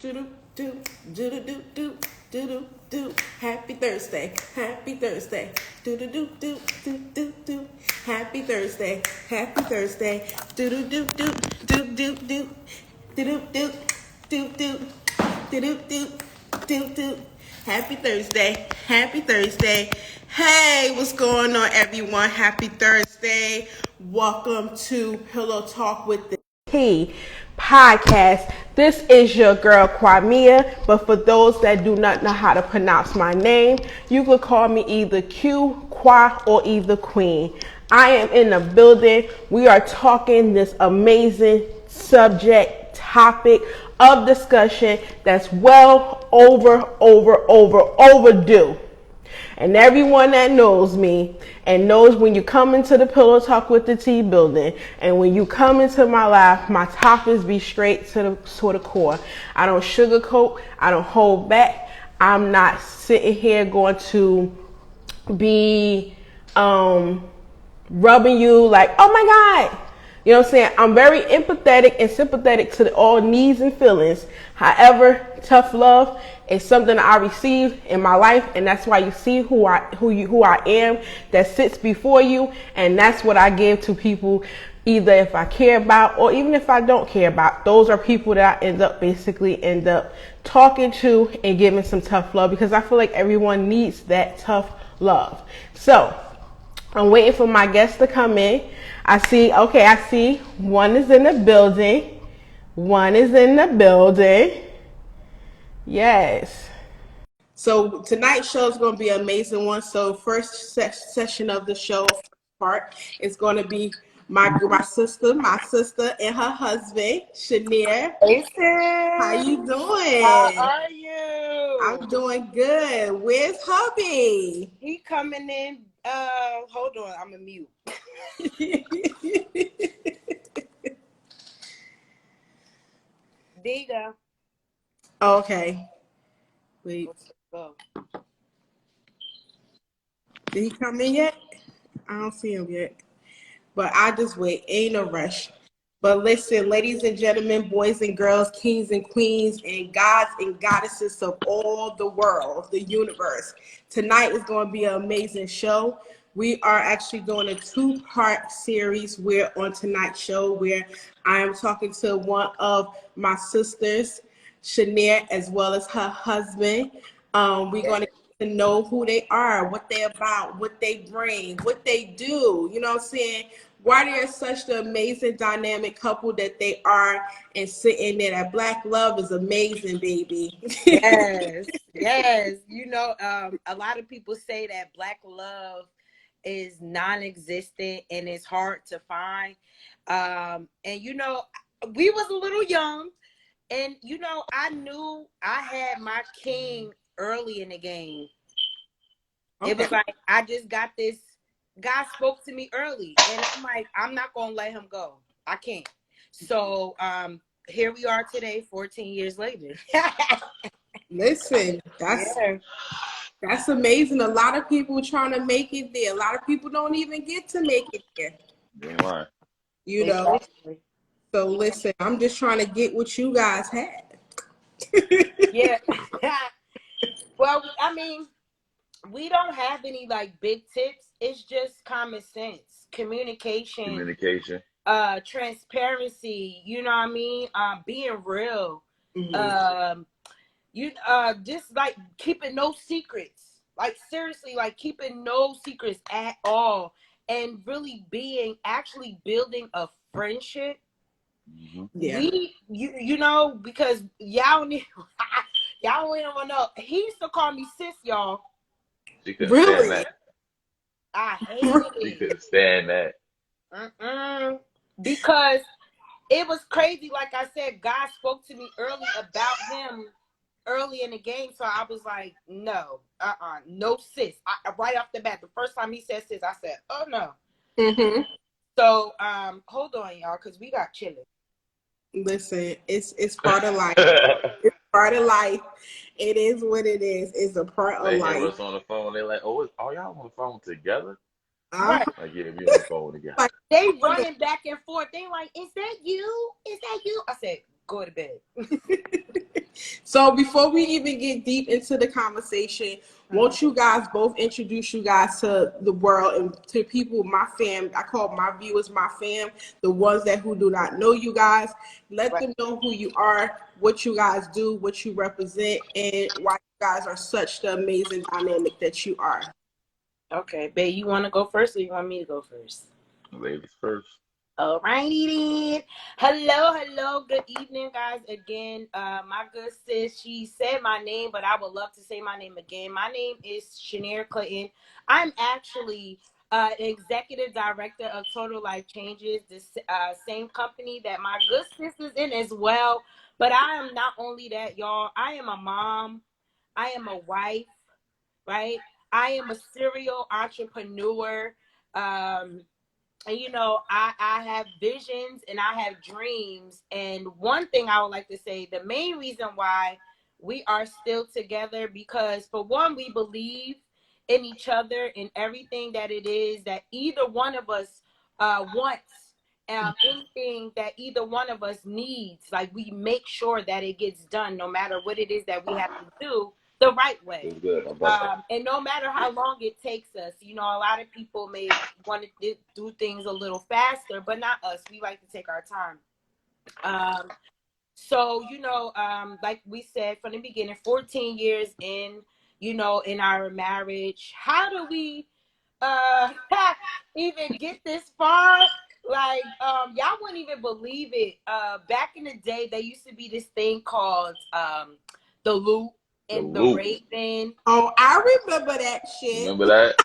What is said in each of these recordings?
do do do do do do do do do. Happy Thursday, happy Thursday. Do do do do do do do. Happy Thursday, happy Thursday. Do do do do do do do. Do do do do do do do do do. Happy Thursday, happy Thursday. Hey, what's going on, everyone? Happy Thursday. Welcome to Pillow Talk with the T podcast. This is your girl Kwamia, but for those that do not know how to pronounce my name, you could call me either Q, Kwa, or either Queen. I am in the building. We are talking this amazing subject topic of discussion that's well overdue. And everyone that knows me and knows when you come into the Pillow Talk with the T building and when you come into my life, my topics be straight to the core. I don't sugarcoat. I don't hold back. I'm not sitting here going to be rubbing you like, oh my God. You know what I'm saying? I'm very empathetic and sympathetic to all needs and feelings. However, tough love is something I received in my life, and that's why you see who I am that sits before you, and that's what I give to people, either if I care about or even if I don't care about. Those are people that I end up talking to and giving some tough love, because I feel like everyone needs that tough love. So I'm waiting for my guests to come in. I see one is in the building. Yes. So tonight's show is going to be an amazing one. So first session of the show part is going to be my sister and her husband, Shania. Hey, sis. How you doing? How are you? I'm doing good. Where's hubby? He coming in. Hold on, I'm a mute. There you go. Okay. Wait. Go. Did he come in yet? I don't see him yet. But I just wait. Ain't no rush. But listen, ladies and gentlemen, boys and girls, kings and queens, and gods and goddesses of all the world, the universe. Tonight is going to be an amazing show. We are actually doing a two-part series where on tonight's show where I am talking to one of my sisters, Shania, as well as her husband. We're going to get to know who they are, what they're about, what they bring, what they do. You know what I'm saying? Why they're such the amazing dynamic couple that they are, and sitting there. That Black love is amazing, baby. Yes. You know, a lot of people say that Black love is non-existent and it's hard to find. And you know, we was a little young, and you know, I knew I had my king early in the game. Okay. It was like I just got this. God spoke to me early, and I'm like, I'm not gonna let him go. I can't. So here we are today, 14 years later. Listen, that's amazing. A lot of people trying to make it there. A lot of people don't even get to make it there. Right. You know. Exactly. So listen, I'm just trying to get what you guys had. Yeah. Well, I mean, we don't have any like big tips. It's just common sense, communication, transparency. You know what I mean? Being real. Mm-hmm. Just like keeping no secrets. Like seriously, like keeping no secrets at all, and really actually building a friendship. Mm-hmm. Yeah. You know, because y'all don't even want to know. He used to call me sis, y'all. Really? I hate it. She couldn't stand that. Because it was crazy. Like I said, God spoke to me early about him early in the game. So I was like, no, no sis. Right off the bat, the first time he said sis, I said, oh no. Mm-hmm. So hold on, y'all, because we got chilling. Listen, it's part of life. It's part of life. It is what it is. It's a part of life. They hear us on the phone. They're like, "Oh, are y'all on the phone together?" Right. Like, yeah, we on the phone together. Like, they running back and forth. They like, "Is that you? Is that you?" I said, "Go to bed." So before we even get deep into the conversation, won't you guys both introduce you guys to the world and to people, my fam? I call my viewers my fam, the ones that who do not know you guys. Let Right. them know who you are, what you guys do, what you represent, and why you guys are such the amazing dynamic that you are. Okay, babe, you want to go first or you want me to go first? Ladies first. Alrighty then. Hello, good evening, guys. Again, my good sis, she said my name, but I would love to say my name again. My name is Shanair Clinton. I'm actually executive director of Total Life Changes, the same company that my good sis is in as well. But I am not only that, y'all. I am a mom. I am a wife, right? I am a serial entrepreneur. And I have visions and I have dreams. And one thing I would like to say, the main reason why we are still together, because for one, we believe in each other in everything that it is that either one of us wants. Anything that either one of us needs, like we make sure that it gets done, no matter what it is that we have to do the right way. It's good, my brother. And no matter how long it takes us, a lot of people may want to do things a little faster, but not us. We like to take our time. So, like we said from the beginning, 14 years in our marriage, how do we even get this far? Like, y'all wouldn't even believe it. Back in the day, there used to be this thing called The Loop The and The loop. Raven. Oh, I remember that shit. Remember that?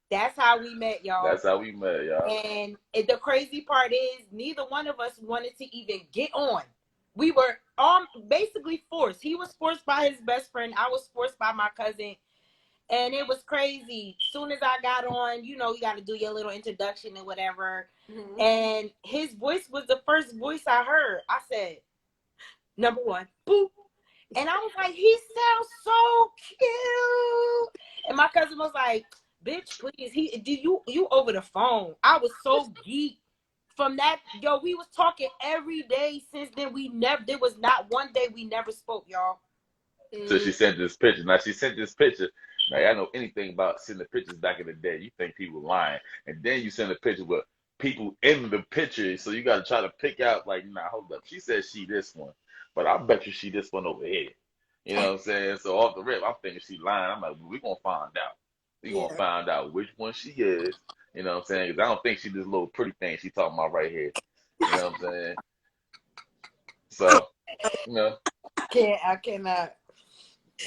That's how we met, y'all. That's how we met, y'all. And the crazy part is, neither one of us wanted to even get on. We were basically forced. He was forced by his best friend. I was forced by my cousin. And it was crazy. Soon as I got on, you got to do your little introduction and whatever. Mm-hmm. And his voice was the first voice I heard. I said, number one, boop. And I was like, he sounds so cute. And my cousin was like, bitch, please, you over the phone. I was so geeked from that. Yo, we was talking every day since then. There was not one day we never spoke, y'all. So she sent this picture. Now she sent this picture. Now I know anything about sending pictures back in the day. You think people lying, and then you send a picture with people in the picture. So you got to try to pick out like, nah, hold up. She said she this one, but I bet you she this one over here. You know what I'm saying? So off the rip, I'm thinking she lying. I'm like, we're gonna find out. We're gonna find out which one she is. You know what I'm saying? Because I don't think she this little pretty thing she talking about right here. You know what I'm saying? So, I cannot.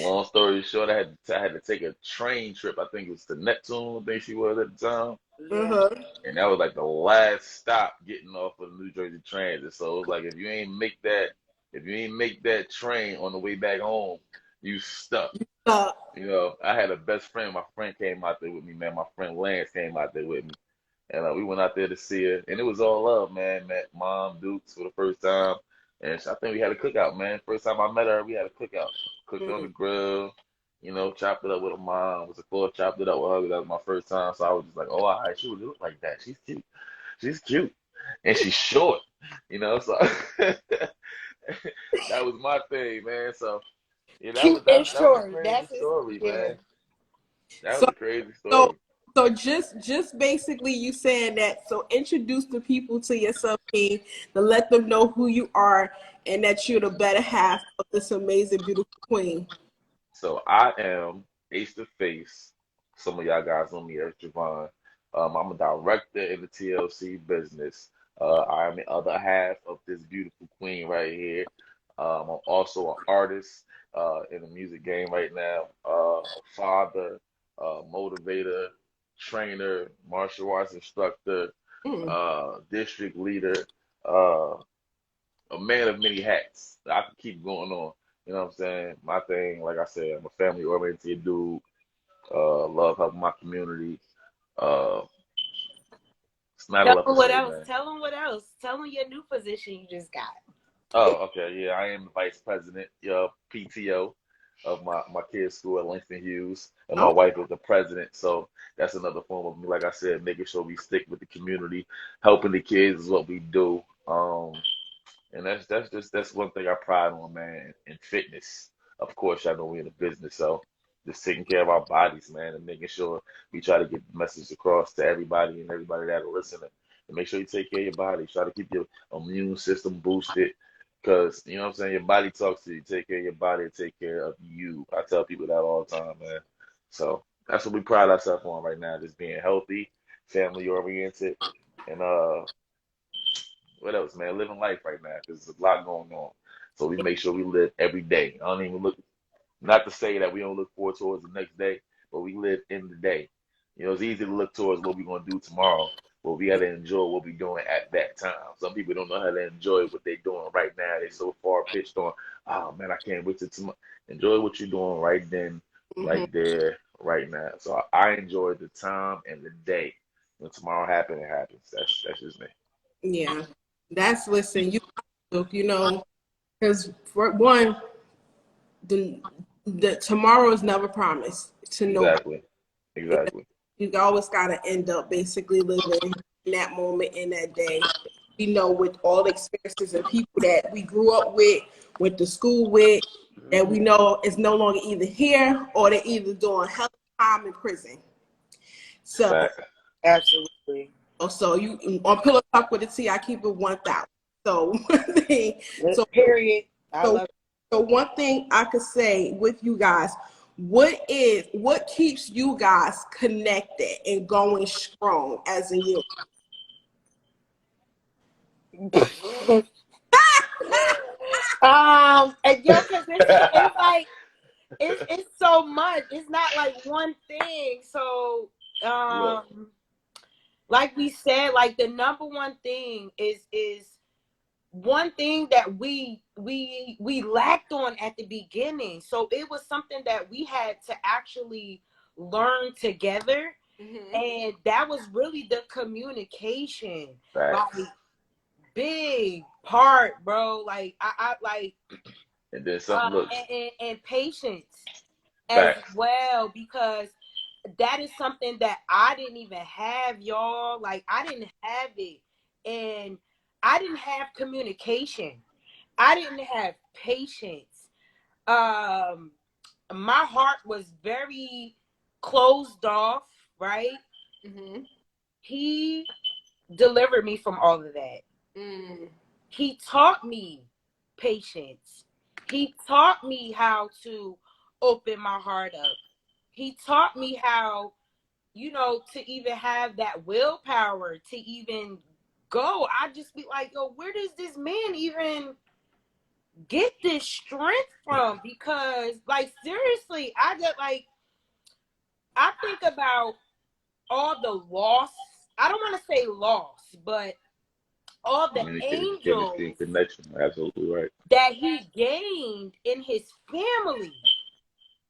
Long story short, I had to take a train trip. I think it was to Neptune. I think she was at the time. Mm-hmm. And that was like the last stop getting off of the New Jersey Transit. So it was like if you ain't make that train on the way back home, you stuck. I had a best friend. My friend came out there with me, man. My friend Lance came out there with me. And we went out there to see her. And it was all love, man. Met Mom Dukes for the first time. And I think we had a cookout, man. First time I met her, we had a cookout. Cooked on the grill, chopped it up with her mom. Was a cool, chopped it up with her. That was my first time. So I was just like, oh, all right, she would look like that. She's cute. She's cute. And she's short, so that was my thing, man. So that was a crazy story, man. That was a crazy story. So just basically you saying that, so introduce the people to yourself, King, to let them know who you are and that you're the better half of this amazing, beautiful queen. So I am Ace the Face. Some of y'all guys know me as Javon. I'm a director in the TLC business. I am the other half of this beautiful queen right here. I'm also an artist in the music game right now. A father, motivator, trainer, martial arts instructor, district leader, a man of many hats. I can keep going on. You know what I'm saying? My thing, like I said, I'm a family oriented dude. Love helping my community. It's not a lot to say, man. Tell them what else. Tell them your new position you just got. Oh, okay. Yeah, I am the vice president, PTO of my kids' school at Langston Hughes, and my wife is the president. So that's another form of me. Like I said, making sure we stick with the community, helping the kids is what we do. And that's one thing I pride on, man, in fitness. Of course, I know we're in the business, so just taking care of our bodies, man, and making sure we try to get the message across to everybody and everybody that'll listen. And make sure you take care of your body. Try to keep your immune system boosted. Because, you know what I'm saying, your body talks to you. Take care of your body and take care of you. I tell people that all the time, man. So that's what we pride ourselves on right now, just being healthy, family oriented, and what else, man? Living life right now because there's a lot going on. So we make sure we live every day. I don't even look, not to say that we don't look forward towards the next day, but we live in the day. You know, it's easy to look towards what we're going to do tomorrow, but we got to enjoy what we're doing at that time. Some people don't know how to enjoy what they're doing right now. They're so far pitched on, oh man, I can't wait to tomorrow. Enjoy what you're doing right then, right there, right now. So I enjoy the time and the day. When tomorrow happens, it happens. That's just me. Yeah. That's, listen, you know, because for one, the tomorrow is never promised to nobody. Exactly. You always got to end up basically living in that moment, in that day. You know, with all the experiences and people that we grew up with, went to school with, that we know is no longer either here or they're either doing hell time in prison. So, absolutely. So you on Pillow Talk with the T, I keep it 1,000. So one thing, period. I love it. So one thing I could say with you guys, what keeps you guys connected and going strong as a unit? And because it's like it's so much. It's not like one thing. So like we said, like the number one thing is one thing that we lacked on at the beginning. So it was something that we had to actually learn together. And that was really the communication. Like big part, bro. Like I like and then something and patience as well, because that is something that I didn't even have, y'all. Like I didn't have it. And I didn't have communication. I didn't have patience. My heart was very closed off, right? He delivered me from all of that. He taught me patience. He taught me how to open my heart up. He taught me how, you know, to even have that willpower to even go. I just be like, yo, where does this man even get this strength from? Because, like, seriously, I think about all the loss. I don't want to say loss, but all the angels connection. Absolutely right. that he gained in his family.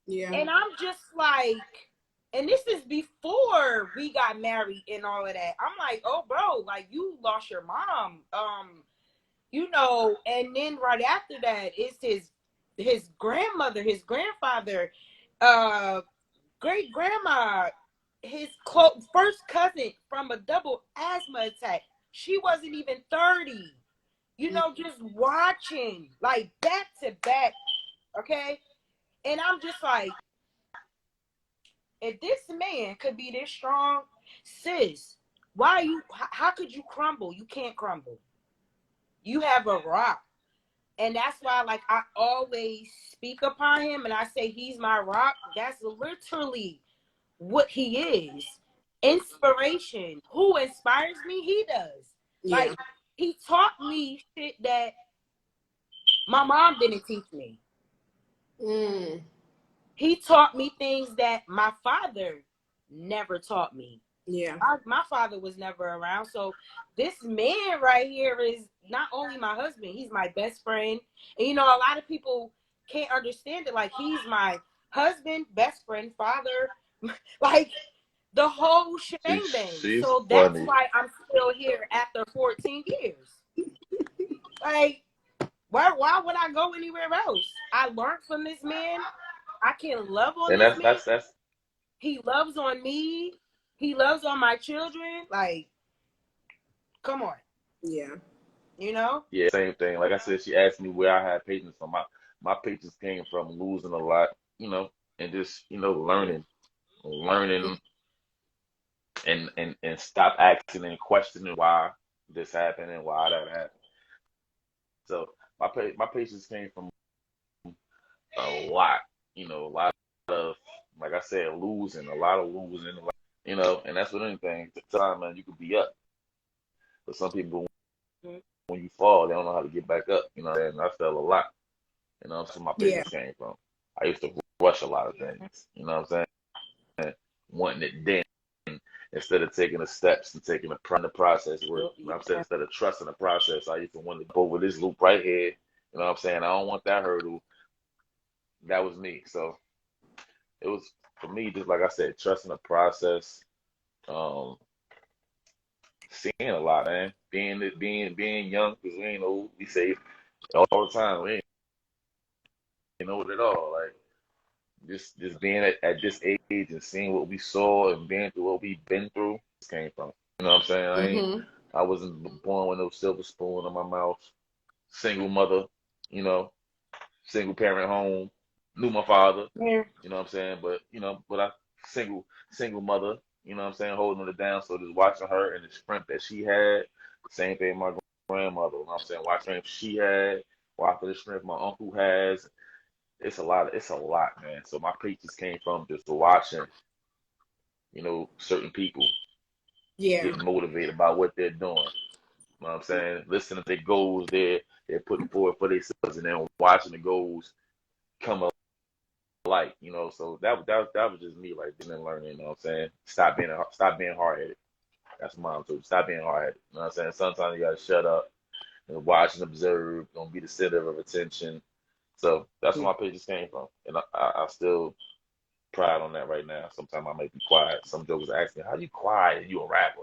Yeah. And I'm just like, and this is before we got married and all of that. I'm like, oh, bro, like you lost your mom, you know, and then right after that, it's his grandmother, his grandfather, great grandma, his first cousin from a double asthma attack. She wasn't even 30, you know, just watching like back to back. Okay. And I'm just like, if this man could be this strong, sis, how could you crumble? You can't crumble. You have a rock. And that's why, like, I always speak upon him and I say he's my rock. That's literally what he is. Inspiration. Who inspires me? He does. Yeah. Like, he taught me shit that my mom didn't teach me. He taught me things that my father never taught me. Yeah. My father was never around. So this man right here is not only my husband, he's my best friend. And, you know, a lot of people can't understand it. Like, he's my husband, best friend, father, like the whole shebang bang. So that's why I'm still here after 14 years. Like, why would I go anywhere else? I learned from this man. I can love on this man. He loves on me. He loves on my children. Like, come on. Yeah. you know? Yeah, same thing. Like I said, she asked me where I had patience from. My patience came from losing a lot, and just, learning and stop asking and questioning why this happened and why that happened. So my patience came from a lot, a lot of, like I said, losing, a lot of losing, and that's what anything. Time, man, you could be up, but some people, Mhm. when you fall, they don't know how to get back up. And I fell a lot. That's where my Yeah. patience came from. I used to rush a lot of things. You know what I'm saying? Wanting it then instead of taking the steps and taking the process work. You know what I'm saying? Instead of trusting the process, I used to want to go over this loop right here. You know what I'm saying? I don't want that hurdle. That was me. So it was for me, just like I said, trusting the process, um, seeing a lot, man. Being young, because we ain't old. We say all the time, we ain't old at all. Like just being at this age and seeing what we saw and being through what we've been through, this came from. You know what I'm saying? Mm-hmm. I wasn't born with no silver spoon in my mouth. Single mother, you know, single parent home. Knew my father, Yeah. you know what I'm saying? But I single mother, you know what I'm saying, holding it down. So just watching her and the strength that she had. Same thing my grandmother, you know what I'm saying, watching her she had, watching the strength my uncle has. It's a lot, man. So my patience came from just watching, certain people Yeah. get motivated by what they're doing. You know what I'm saying? Listening to their goals they're putting forward for themselves and then watching the goals come alight, So that was just me like and learning, you know what I'm saying? Stop being hard headed. That's mom too. Stop being hard headed. You know what I'm saying? Sometimes you gotta shut up and watch and observe, don't be the center of attention. So that's where my patience came from. And I still pride on that right now. Sometimes I might be quiet. Some jokers ask me, how you quiet and you a rapper?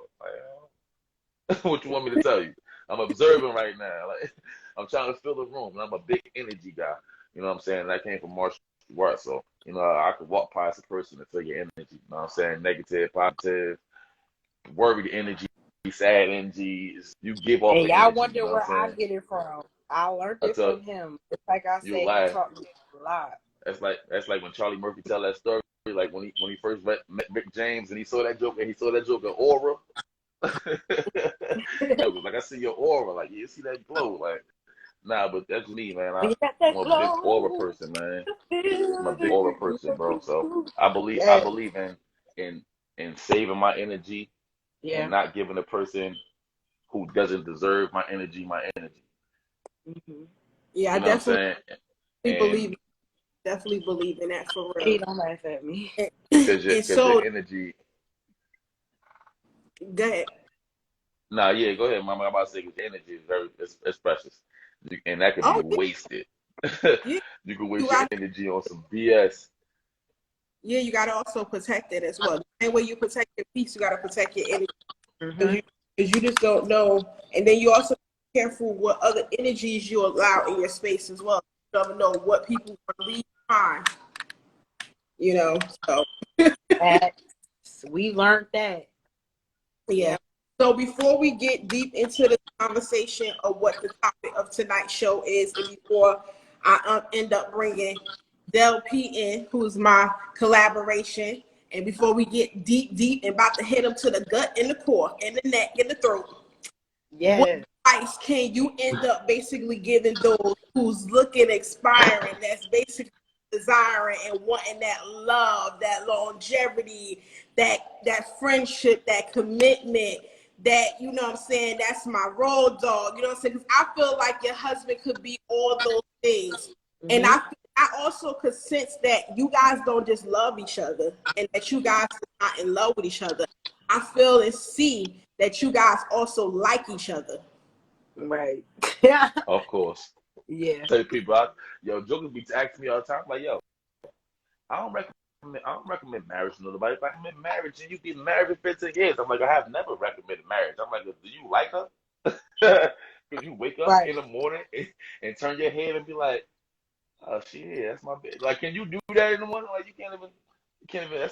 Like, what you want me to tell you? I'm observing right now. Like, I'm trying to fill the room. And I'm a big energy guy. You know what I'm saying? That came from martial arts. So, I could walk past a person and feel your energy. You know what I'm saying? Negative, positive, worried energy, sad energy. You give off And the y'all energy. You wonder know what I'm where I saying? get it from. I learned I it tell from him. Just like I you said, he laugh. taught me a lot. That's like when Charlie Murphy tell that story. Like when he first met Rick James and he saw that joke in Aura. Yo, like I see your aura, like you see that glow, like nah, but that's me, man. When you got that I'm a big aura glow, person, man. I'm a big aura person, bro. So feel. I Yeah. believe in in saving my energy and Yeah. not giving a person who doesn't deserve my energy my energy. Mm-hmm. Yeah, I You know what I'm definitely saying? believe And definitely believe in that for real. Hey, don't laugh at me. And, and because your so energy. go ahead. Nah, yeah, go ahead, mama. I'm about to say 'cause your energy is it's precious, and that could be Oh wasted. yeah, You can you waste your got energy on some BS. yeah, you gotta also protect it as well. The same way you protect your peace, you gotta protect your energy. Mm-hmm. Because you just don't know. And then you also be careful what other energies you allow in your space as well. You never know what people want to leave behind. So We learned that. yeah. Yeah. So before we get deep into the conversation of what the topic of tonight's show is, and before I end up bringing Del P in, who's my collaboration, and before we get deep and about to hit him to the gut and the core and the neck and the throat, what Yeah. advice can you end up basically giving those who's looking expiring, that's basically desiring and wanting that love, that longevity, that friendship, that commitment, that, you know what I'm saying, that's my road dog, you know what I'm saying? Because I feel like your husband could be all those things. And Mm-hmm. I also could sense that you guys don't just love each other and that you guys are not in love with each other. I feel and see that you guys also like each other. Right. Yeah. Of course. Yeah. Tell people, jokers be asking me all the time, like, yo, I don't recommend marriage to nobody. If I recommend marriage and you be married for 15 years, I'm like, I have never recommended marriage. I'm like, do you like her? Because you wake up Right. in the morning and turn your head and be like, oh shit, that's my bitch. Like, can you do that in the morning? Like, you can't even.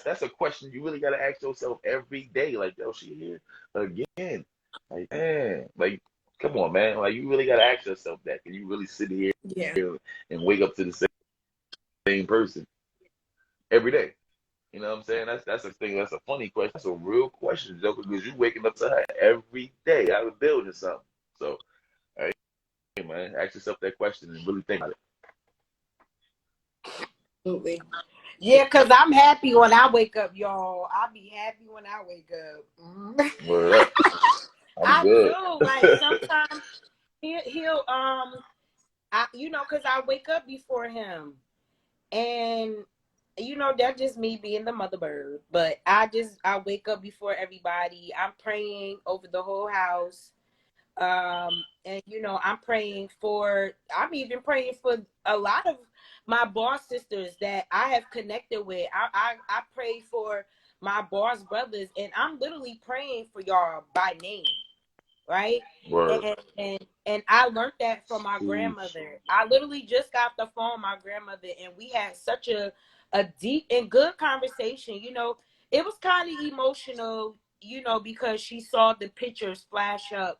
That's a question you really gotta ask yourself every day. Like, yo, she here again. Like, man, like, Come on, man. Like, you really gotta ask yourself that. Can you really sit here Yeah. and wake up to the same person every day? You know what I'm saying? That's a thing. That's a funny question. That's a real question, Joe, because you waking up to her every day out of building something. So, hey, man, ask yourself that question and really think about it. Absolutely. Yeah, because I'm happy when I wake up, y'all. I'll be happy when I wake up. Word up. I'm I good. do. Like, sometimes he'll because I wake up before him. And that's just me being the mother bird. But I wake up before everybody. I'm praying over the whole house. And I'm even praying for a lot of my boss sisters that I have connected with. I pray for my boss brothers, and I'm literally praying for y'all by name, right? Word. And I learned that from my Sheesh. grandmother. I literally just got the phone with my grandmother, and we had such a deep and good conversation. It was kind of emotional, because she saw the pictures flash up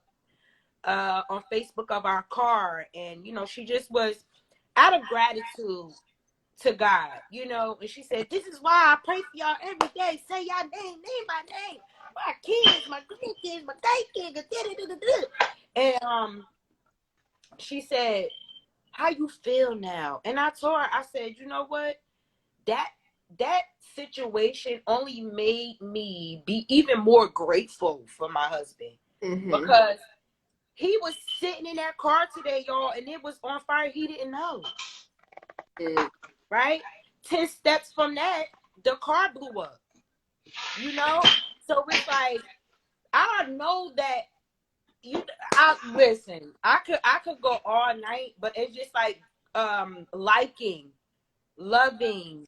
on Facebook of our car, and she just was out of gratitude to God, and she said, "This is why I pray for y'all every day. Say y'all name by name, my kids, my grandkids, my grandkids." And she said, "How you feel now?" And I told her, I said, "You know what? That situation only made me be even more grateful for my husband, because he was sitting in that car today, y'all, and it was on fire. He didn't know, right? 10 steps from that, the car blew up. So it's like, I know that listen, I could go all night, but it's just like liking, loving,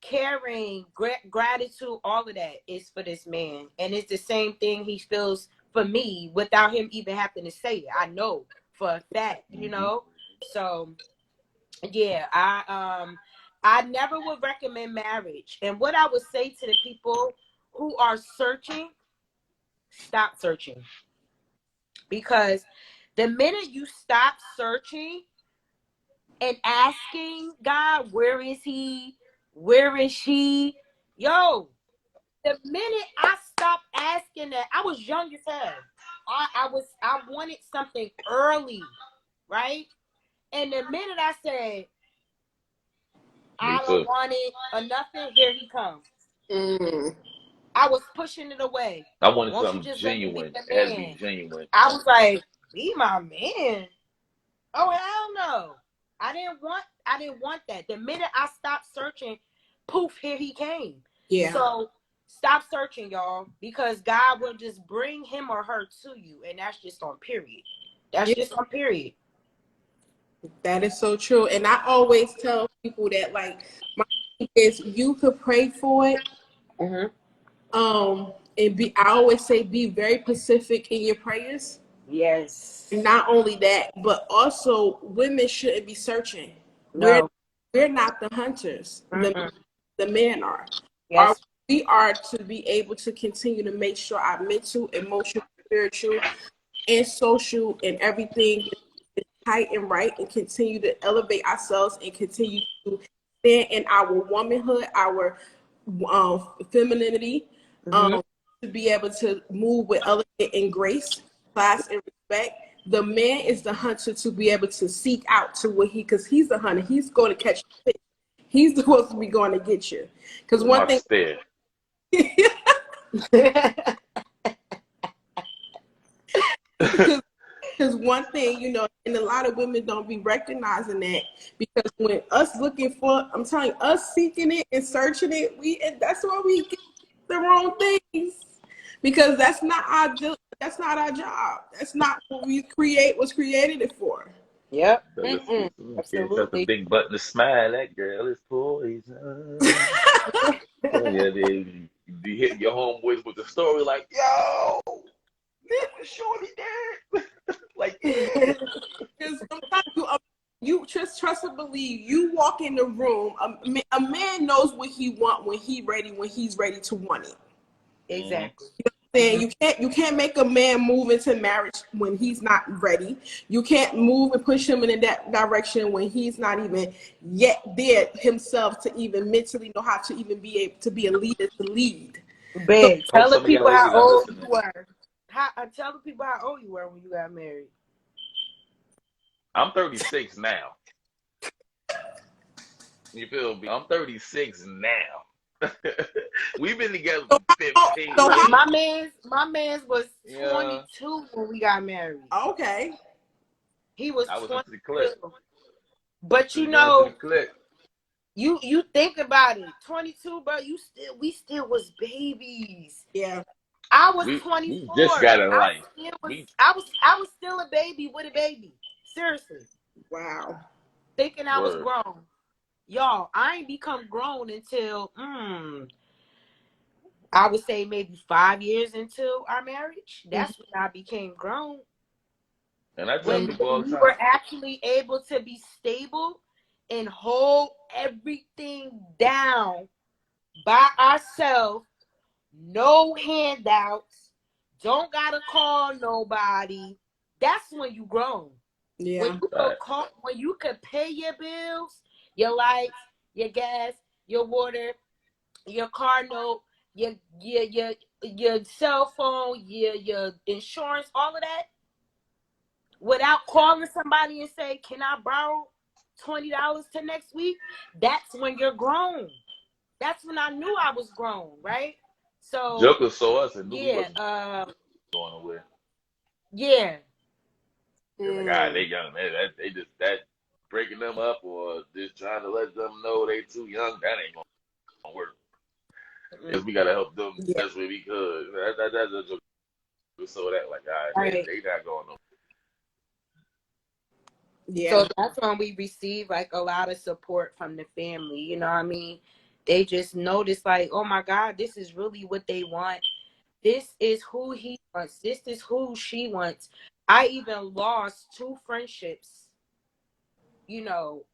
caring, gratitude, all of that is for this man, and it's the same thing he feels for me without him even having to say it. I know for a fact, So yeah, I never would recommend marriage. And what I would say to the people who are searching, stop searching. Because the minute you stop searching and asking God, where is he? Where is she? Yo, the minute I stopped asking that, I was young as hell. I wanted something early, right? And the minute I said, I don't want it or nothing, here he comes. I was pushing it away. I wanted something genuine. It had to be genuine. I was like, be my man. Oh, hell no. I didn't want that. The minute I stopped searching, poof, here he came. Yeah. So stop searching, y'all, because God will just bring him or her to you. And that's just on period. That's just on period. That is so true. And I always tell people that, like, my thing is, you could pray for it. I always say, be very specific in your prayers. Yes. And not only that, but also women shouldn't be searching. No. We're not the hunters. The men are. Yes. We are to be able to continue to make sure our mental, emotional, spiritual, and social and everything is tight and right, and continue to elevate ourselves and continue to stand in our womanhood, our femininity, to be able to move with elegance and grace, class, and respect. The man is the hunter to be able to seek out to what because he's the hunter. He's going to catch the fish. He's supposed to be going to get you. Because one thing. Because one thing, and a lot of women don't be recognizing that, because when us looking for, I'm telling you, us seeking it and searching it, that's why we get the wrong things, because that's not our job. That's not what was created it for. Yep. Absolutely. Such a big button to smile. That girl is poison. Yeah, you hit your homeboys with the story like, yo, that was Shorty there. Like, yeah. Because sometimes you just trust and believe. You walk in the room, a man knows what he wants when he's ready to want it. Exactly. saying you can't make a man move into marriage when he's not ready. You can't move and push him in that direction when he's not even yet there himself to even mentally know how to even be able to be a leader to lead. Babe, Hope tell the some of y'all people how ladies are old you listening. were. Tell the people how old you were when you got married. I'm 36 now. You feel me? I'm 36 now. We've been together for 15 So years. My man's was Yeah. 22 when we got married. Okay. He was I was 22. into the clip. But you know, you think about it, 22, bro. We still was babies. Yeah. I was We 24. just got in life. I was still a baby with a baby. Seriously. Wow. Thinking I was grown. Y'all, I ain't become grown until I would say maybe 5 years into our marriage. That's when I became grown. And I tell people all the We time, were actually able to be stable and hold everything down by ourselves. No handouts. Don't gotta call nobody. That's when you grown. Yeah. When you could pay your bills, your lights, your gas, your water, your car note, your cell phone, your insurance, all of that, without calling somebody and say, "Can I borrow $20 to next week?" That's when you're grown. That's when I knew I was grown, right? So Joker saw us and knew we yeah, wasn't going nowhere. yeah. They're like, they young, man. They just that breaking them up or just trying to let them know they too young. That ain't gonna work. Because we gotta help them the best way we could. That's a joke. So that like, they not going nowhere. Yeah. So that's when we receive like a lot of support from the family. You know what I mean? They just notice like, oh my God, this is really what they want. This is who he wants. This is who she wants. I even lost 2 friendships, you know,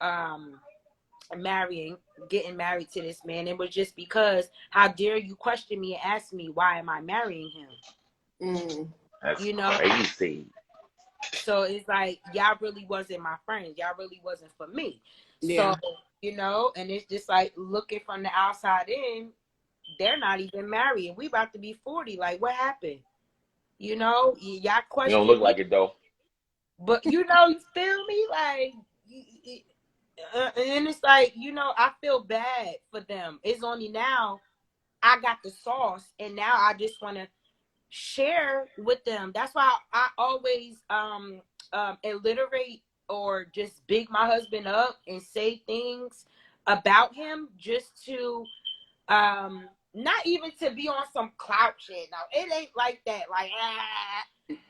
getting married to this man. It was just because, how dare you question me and ask me, why am I marrying him? That's crazy. So it's like, y'all really wasn't my friends. Y'all really wasn't for me. Yeah. So, and it's just like looking from the outside in, they're not even married. We about to be 40. Like, what happened? Y'all question. You don't look like it though. But you feel me? Like, and it's like, I feel bad for them. It's only now I got the sauce, and now I just want to share with them. That's why I always alliterate or just big my husband up and say things about him just to not even to be on some clout shit. Now it ain't like that. Like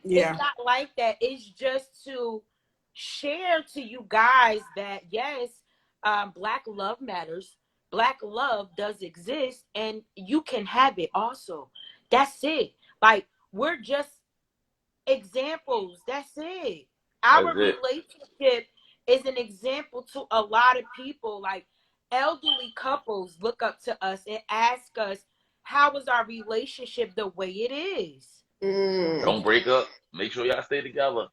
it's not like that. It's just to share to you guys that yes, Black love matters. Black love does exist, and you can have it also. That's it. Like, we're just examples. That's it. Our relationship is an example to a lot of people. Like, elderly couples look up to us and ask us, how is our relationship the way it is? Don't break up. Make sure y'all stay together.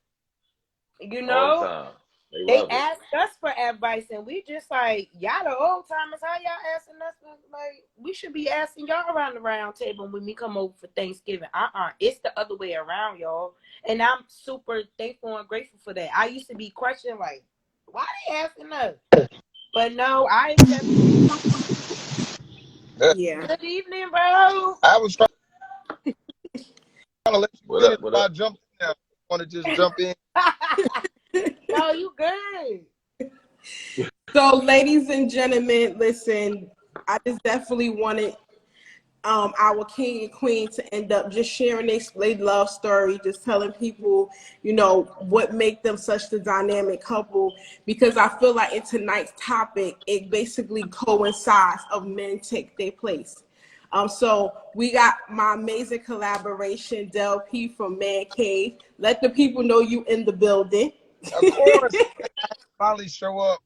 All the time. They ask us for advice, and we just like, y'all the old timers. How y'all asking us? Like, we should be asking y'all around the round table when we come over for Thanksgiving. It's the other way around, y'all. And I'm super thankful and grateful for that. I used to be questioning like, why they asking us? But no, I accept. Yeah. Good evening, bro. I was trying to let you finish before I jumped in. I want to just jump in. No, you good. So, ladies and gentlemen, listen, I just definitely wanted our king and queen to end up just sharing their love story, just telling people, what make them such the dynamic couple, because I feel like in tonight's topic, it basically coincides of men take their place. So we got my amazing collaboration, Del P from Man Cave. Let the people know you in the building. Of course. Finally show up.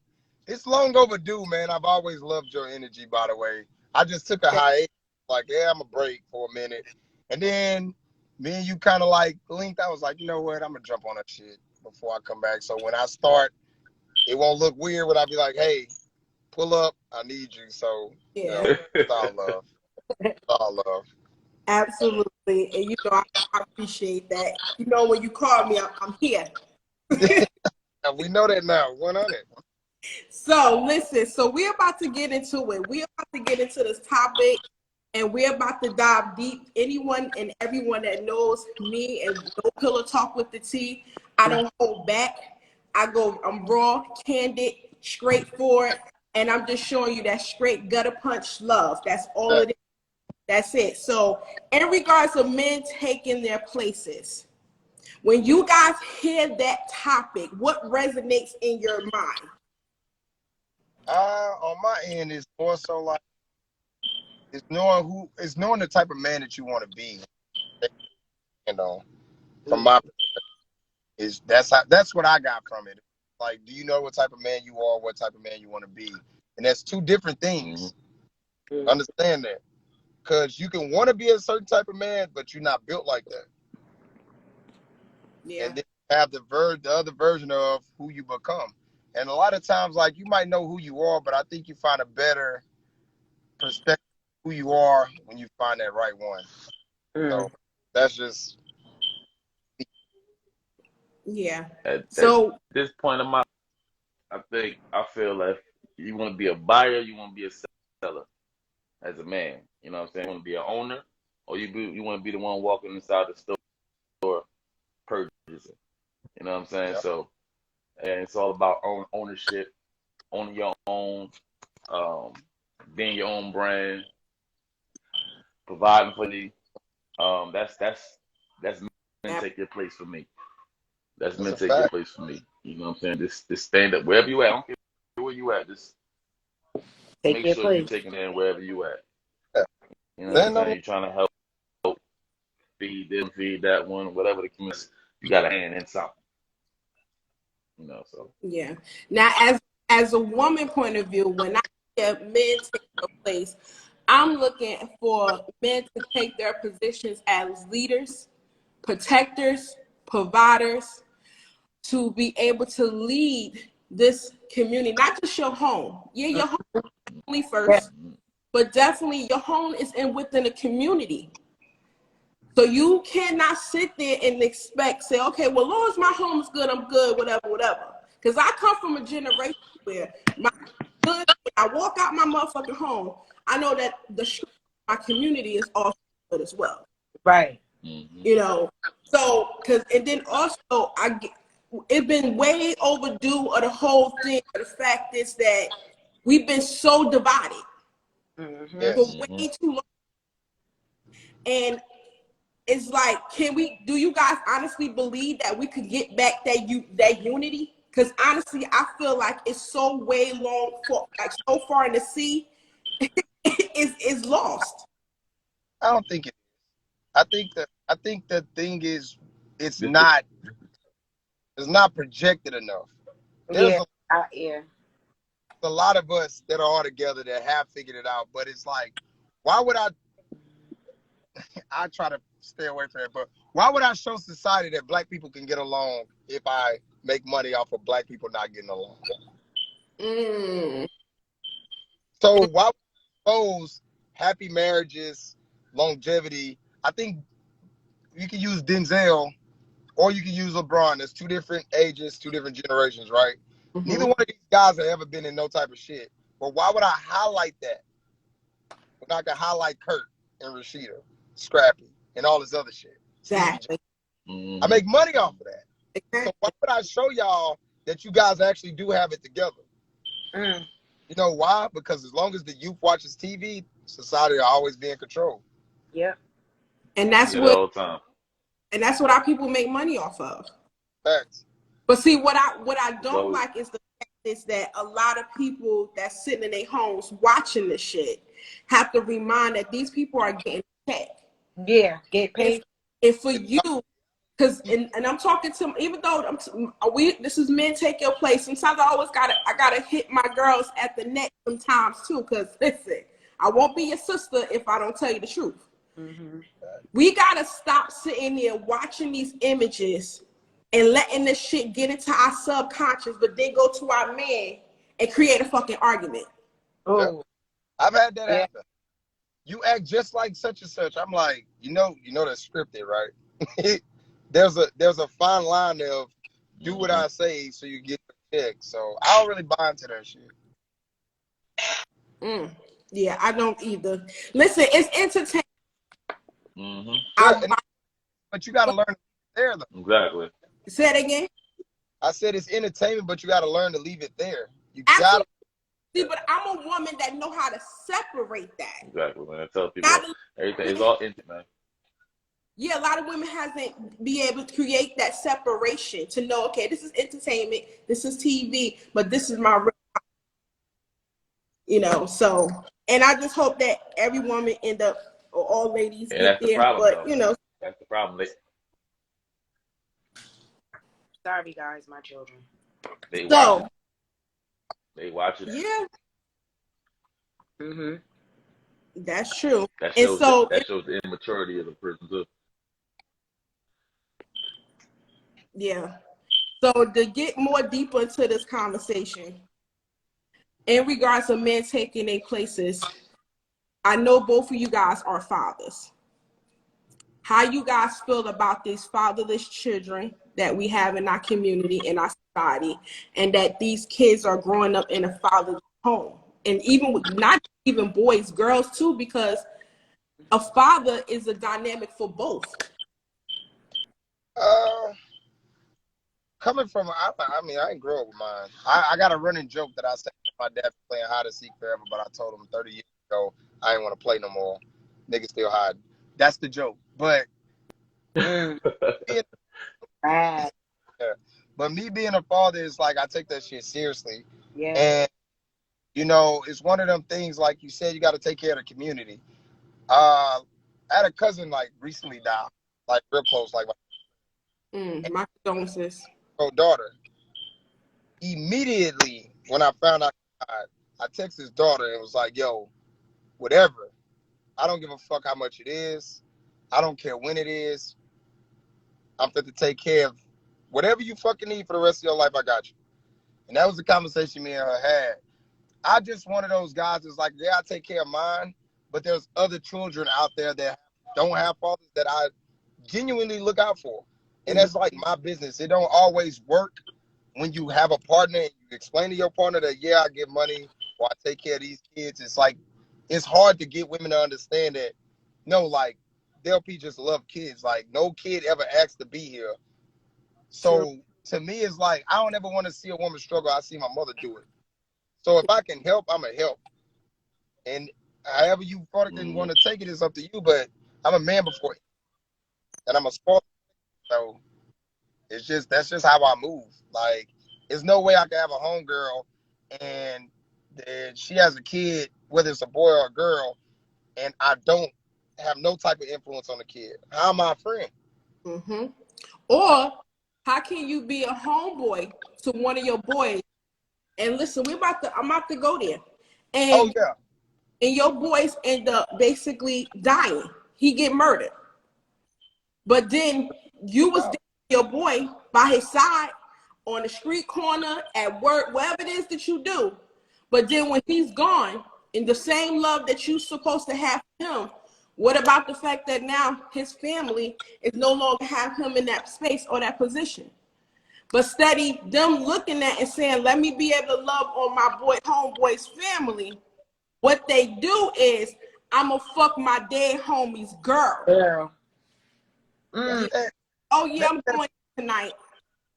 It's long overdue, man. I've always loved your energy, by the way. I just took a hiatus. Like, I'm a break for a minute. And then me and you kind of like linked. I was like, you know what? I'm gonna jump on that shit before I come back. So when I start, it won't look weird when I be like, hey, pull up, I need you. So Yeah. It's all love. It's all love. Absolutely. And you know, I appreciate that. You know, when you call me, I'm here. We know that now. 100. So listen, so we're about to get into it. We're about to get into this topic and we're about to dive deep. Anyone and everyone that knows me and No Pillow Talk with the T, I don't hold back. I'm raw, candid, straightforward, and I'm just showing you that straight gutter punch love. That's all it is. That's it. So in regards of men taking their places, when you guys hear that topic, what resonates in your mind? On my end, it's more so like it's knowing the type of man that you want to be. You know, from my perspective, that's what I got from it. Like, do you know what type of man you are, what type of man you want to be? And that's two different things. Mm-hmm. Understand that. Because you can want to be a certain type of man, but you're not built like that. Yeah. And then you have the other version of who you become. And a lot of times, like, you might know who you are, but I think you find a better perspective of who you are when you find that right one. So that's just... Yeah. At this point in my, I feel like you want to be a buyer, you want to be a seller as a man. You know what I'm saying? You want to be an owner, or you want to be the one walking inside the store purchasing. You know what I'm saying? Yep. So, and it's all about ownership, owning your own, being your own brand, providing for the. That's men take your place for me. That's men take your place for me. You know what I'm saying? This stand up wherever you at. I don't care where you at. Just make sure you're taking in wherever you at. You know what I'm saying? You're trying to help feed this, feed that one, whatever the community. You got a hand in something. You know, so yeah. Now, as a woman point of view, when I hear men take their place, I'm looking for men to take their positions as leaders, protectors, providers, to be able to lead this community, not just your home. Yeah, your home only first, but definitely your home is within a community. So you cannot sit there and say, okay, well, as long as my home is good, I'm good, whatever. Because I come from a generation where when I walk out my motherfucking home, I know that my community is also good as well. Right. You know, so and then also it's been way overdue of the whole thing. The fact is that we've been so divided for way too long. And it's like, do you guys honestly believe that we could get back that unity? Because honestly, I feel like it's so so far in the sea, it's lost. I don't think it is. I think the thing is, it's not projected enough. There's a lot of us that are all together that have figured it out, but it's like, why would I try to stay away from it, but why would I show society that black people can get along if I make money off of black people not getting along? So why would I expose happy marriages, longevity? I think you can use Denzel or you can use LeBron. There's two different ages, two different generations, right? Neither one of these guys have ever been in no type of shit. But why would I highlight that when I can highlight Kurt and Rashida, Scrappy, and all this other shit? Exactly. I make money off of that. So why would I show y'all that you guys actually do have it together? You know why? Because as long as the youth watches TV, society will always be in control. Yep. And that's all the time. And that's what our people make money off of. Facts. But see, what I don't like is the fact is that a lot of people that's sitting in their homes watching this shit have to remind that these people are getting paid. Yeah, get paid. And for you, because and I'm talking to, even though this is men take your place. Sometimes I gotta hit my girls at the neck sometimes too. Because listen, I won't be your sister if I don't tell you the truth. Mm-hmm. We gotta stop sitting there watching these images and letting this shit get into our subconscious, but then go to our man and create a fucking argument. Oh, I've had that yeah. happen. You act just like such and such. I'm like, you know that's scripted, right? there's a fine line of do what I say so you get the check. So I don't really buy into that shit. Yeah, I don't either. Listen, it's entertaining. Mm-hmm. Yeah, but you got to learn to leave it there, though. Exactly. Say it again. I said it's entertainment, but you got to learn to leave it there. You Absolutely. got to. See, but I'm a woman that know how to separate that. Exactly, man. I tell people that everything is all intimate, man. Yeah, a lot of women hasn't be able to create that separation to know, okay, this is entertainment, this is TV, but this is my real, you know. So, and I just hope that every woman end up, or all ladies And get that's the there. problem, But though. you know, That's the problem. Sorry, guys, my children. They so watch it. They watch it. yeah, Mm-hmm. that's true. That And shows so, that shows the immaturity of the person too. yeah. So to get more deeper into this conversation, in regards to men taking their places, I know both of you guys are fathers. How you guys feel about these fatherless children that we have in our community, in our society, and that these kids are growing up in a fatherless home? And even with not even boys, girls too, because a father is a dynamic for both. Coming from, I mean, I ain't grow up with mine. I got a running joke that I said my dad playing hide and seek forever, but I told him 30 years ago I ain't want to play no more. Niggas still hide. That's the joke. But Right. but me being a father is like I take that shit seriously. Yeah. And you know, it's one of them things like you said, you got to take care of the community. I had a cousin like recently died, like real close, like My condolences. my daughter. Immediately when I found out he died, I texted his daughter and was like, "Yo, whatever. I don't give a fuck how much it is. I don't care when it is. I'm fit to take care of whatever you fucking need for the rest of your life. I got you." And that was the conversation me and her had. I just one of those guys that's like, yeah, I take care of mine, but there's other children out there that don't have fathers that I genuinely look out for. And that's like my business. It don't always work when you have a partner and you explain to your partner that, yeah, I get money or I take care of these kids. It's like, it's hard to get women to understand that, no, like, LP just love kids. Like, no kid ever asked to be here. So to me, it's like, I don't ever want to see a woman struggle. I see my mother do it. So if I can help, I'm going to help. And however you fucking want to take it is up to you, but I'm a man before, and I'm a sport. So it's just, that's just how I move. Like, there's no way I can have a homegirl and then she has a kid, whether it's a boy or a girl, and I don't have no type of influence on the kid. How am I a friend? Mm-hmm. Or how can you be a homeboy to one of your boys? And listen, I'm about to go there. And, and your boys end up basically dying. He get murdered. But then you was your boy by his side on the street corner, at work, whatever it is that you do. But then when he's gone, in the same love that you're supposed to have for him, what about the fact that now his family is no longer have him in that space or that position? But steady them looking at and saying, let me be able to love on my boy, homeboy's family. What they do is, I'm going to fuck my dead homie's girl. Oh, yeah, I'm going tonight.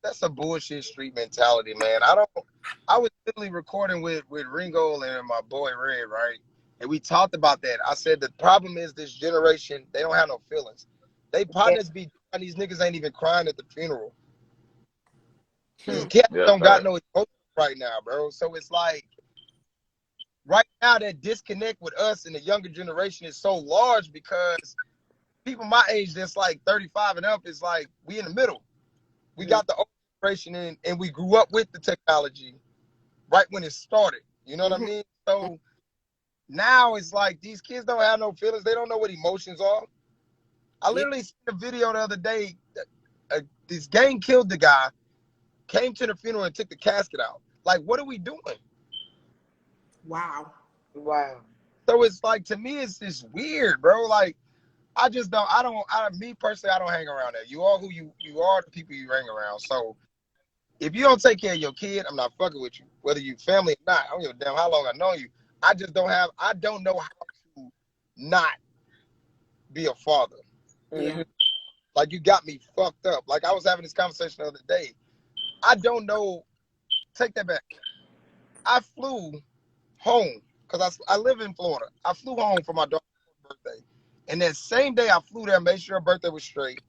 That's a bullshit street mentality, man. I was literally recording with Ringo and my boy Red, right? And we talked about that. I said the problem is this generation, they don't have no feelings. They partners be and these niggas ain't even crying at the funeral. These cats don't got no emotion right now, bro. So it's like right now that disconnect with us and the younger generation is so large because people my age that's like 35 and up is like we in the middle. We got the old generation in and we grew up with the technology right when it started. You know what I mean? So now it's like these kids don't have no feelings. They don't know what emotions are. I Yeah. literally seen a video the other day. This gang killed the guy, came to the funeral and took the casket out. Like, what are we doing? Wow. Wow. So it's like, to me, it's just weird, bro. Like, me personally, I don't hang around there. You are who you are, the people you hang around. So if you don't take care of your kid, I'm not fucking with you. Whether you family or not, I don't give a damn how long I know you. I don't know how to not be a father. Yeah. Like, you got me fucked up. Like, I was having this conversation the other day. I don't know. Take that back. I flew home because I live in Florida. I flew home for my daughter's birthday. And that same day I flew there, made sure her birthday was straight,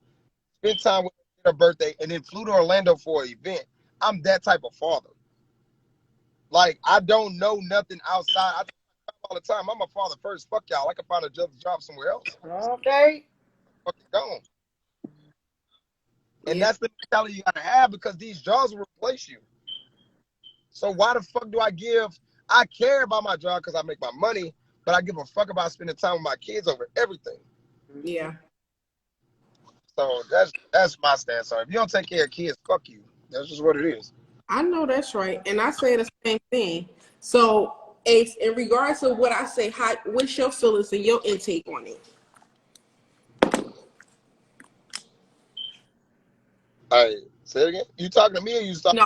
spent time with her birthday, and then flew to Orlando for an event. I'm that type of father. Like, I don't know nothing outside. I tell all the time, I'm a father first. Fuck y'all. I can find a job somewhere else. Okay. Fucking gone. And Yeah. that's the mentality you gotta have, because these jobs will replace you. So why the fuck do I care about my job because I make my money, but I give a fuck about spending time with my kids over everything. Yeah. So that's my stance on it. If you don't take care of kids, fuck you. That's just what it is. I know that's right. And I say the same thing. So, Ace, in regards to what I say, what's your feelings and your intake on it? All right, say it again. You talking to me or you talking? No.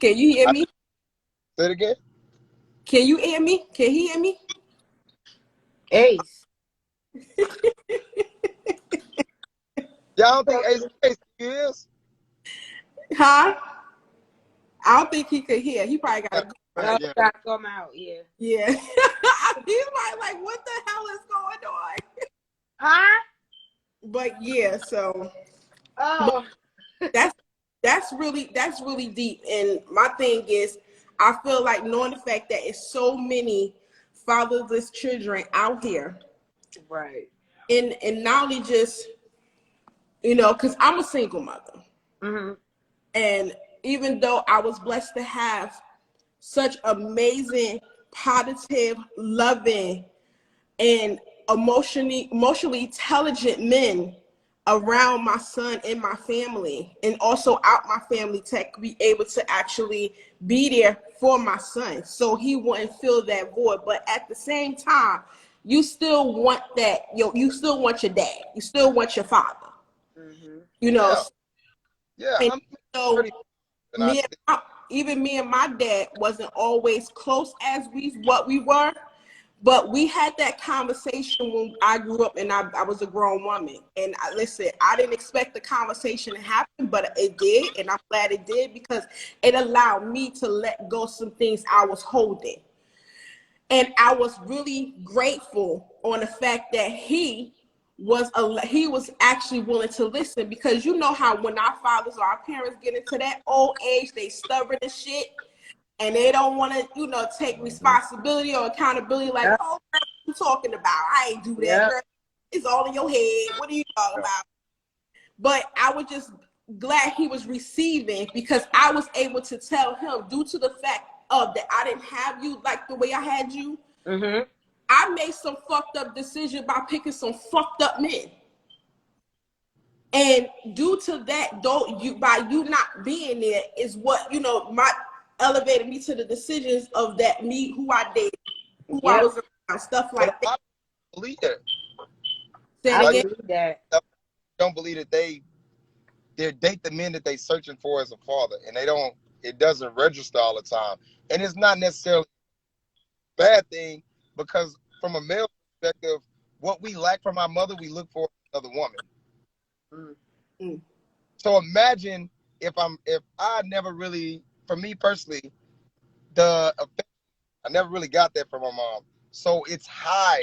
Can you hear me? Say it again. Can you hear me? Can he hear me? Ace. Y'all don't think Ace is? Huh? I don't think he could hear. He probably got to Oh, Yeah. gotta come out. Yeah. Yeah. He's probably like, what the hell is going on? Huh? But yeah, so Oh. that's really deep. And my thing is, I feel like knowing the fact that it's so many fatherless children out here, Right. and not only just, because I'm a single mother. Mm-hmm. And even though I was blessed to have such amazing, positive, loving, and emotionally intelligent men around my son and my family, and also out my family, to be able to actually be there for my son so he wouldn't feel that void. But at the same time, you still want that, you still want your dad, you still want your father, Mm-hmm. Yeah. And I'm so pretty. even me and my dad wasn't always close as what we were. But we had that conversation when I grew up, and I was a grown woman. And listen, I didn't expect the conversation to happen, but it did. And I'm glad it did, because it allowed me to let go some things I was holding. And I was really grateful on the fact that he was actually willing to listen, because you know how when our fathers or our parents get into that old age, they stubborn as shit. And they don't want to, take responsibility or accountability. Like, Yep. oh, what are you talking about? I ain't do that, Yep. girl. It's all in your head. What are you talking about? But I was just glad he was receiving, because I was able to tell him, due to the fact of that I didn't have you like the way I had you. Mm-hmm. I made some fucked up decisions by picking some fucked up men. And due to that, by you not being there is what, elevated me to the decisions of that, me, who I dated, who I was around, stuff But like I that. don't believe that. Say it I again. believe that. Don't believe that they date the men that they searching for as a father, and it doesn't register all the time. And it's not necessarily a bad thing, because from a male perspective, what we lack from our mother, we look for in another woman. Mm. So imagine if I never really, for me personally, I never really got that from my mom. So it's high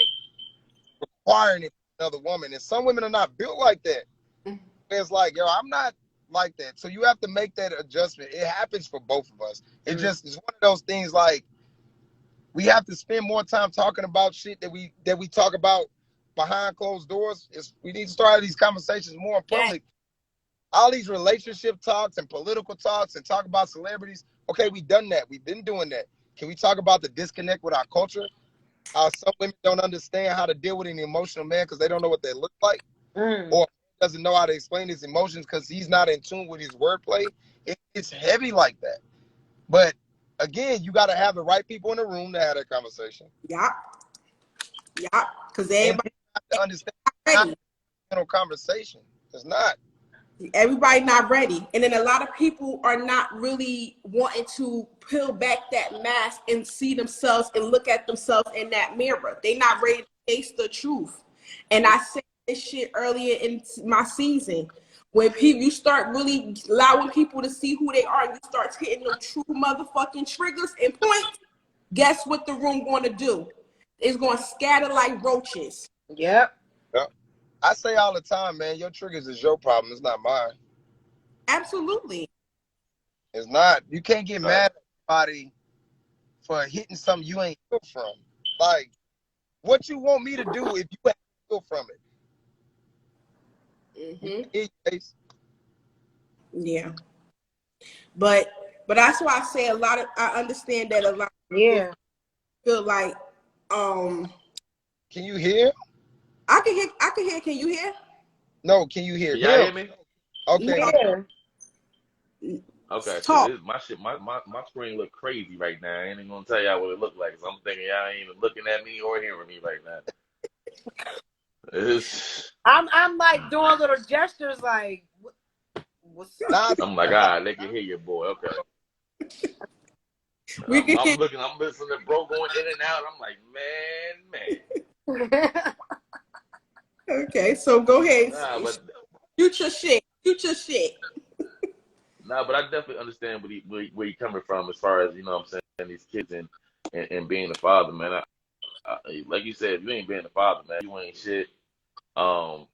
requiring it from another woman. And some women are not built like that. Mm. It's like, yo, I'm not like that. So you have to make that adjustment. It happens for both of us. It's one of those things, like, we have to spend more time talking about shit that we talk about behind closed doors. We need to start these conversations more in public. All these relationship talks and political talks and talk about celebrities. Okay, we've done that. We've been doing that. Can we talk about the disconnect with our culture? how some women don't understand how to deal with an emotional man because they don't know what they look like, or doesn't know how to explain his emotions because he's not in tune with his wordplay. It's heavy like that. But again, you got to have the right people in the room to have that conversation. Yeah. Yeah. Because And everybody have to understand ready. how conversation. It's not. Everybody not ready. And then a lot of people are not really wanting to peel back that mask and see themselves and look at themselves in that mirror. They not ready to face the truth. And I said this shit earlier in my season. When people, you start really allowing people to see who they are, and you start hitting the true motherfucking triggers and points, guess what the room going to do? It's going to scatter like roaches. Yep. I say all the time, man, your triggers is your problem. It's not mine. Absolutely. It's not. You can't get mad at somebody for hitting something you ain't healed from. Like, what you want me to do if you ain't healed from it? Yeah. But that's why I say I understand that a lot of people feel like, Can you hear? I can hear. Can you hear? No, can you hear? Can y'all hear me? Okay. Okay. Talk. So my screen look crazy right now. I ain't even gonna tell y'all what it look like. So I'm thinking y'all ain't even looking at me or hearing me right now. I'm like doing little gestures like what's up? I'm like, they can hear your boy. Okay. I'm listening to bro going in and out. I'm like, man. Okay, so go ahead. Future shit. Nah, but I definitely understand where you're coming from as far as, you know what I'm saying, these kids and being a father, man. Like you said, if you ain't being a father, man, you ain't shit. I'm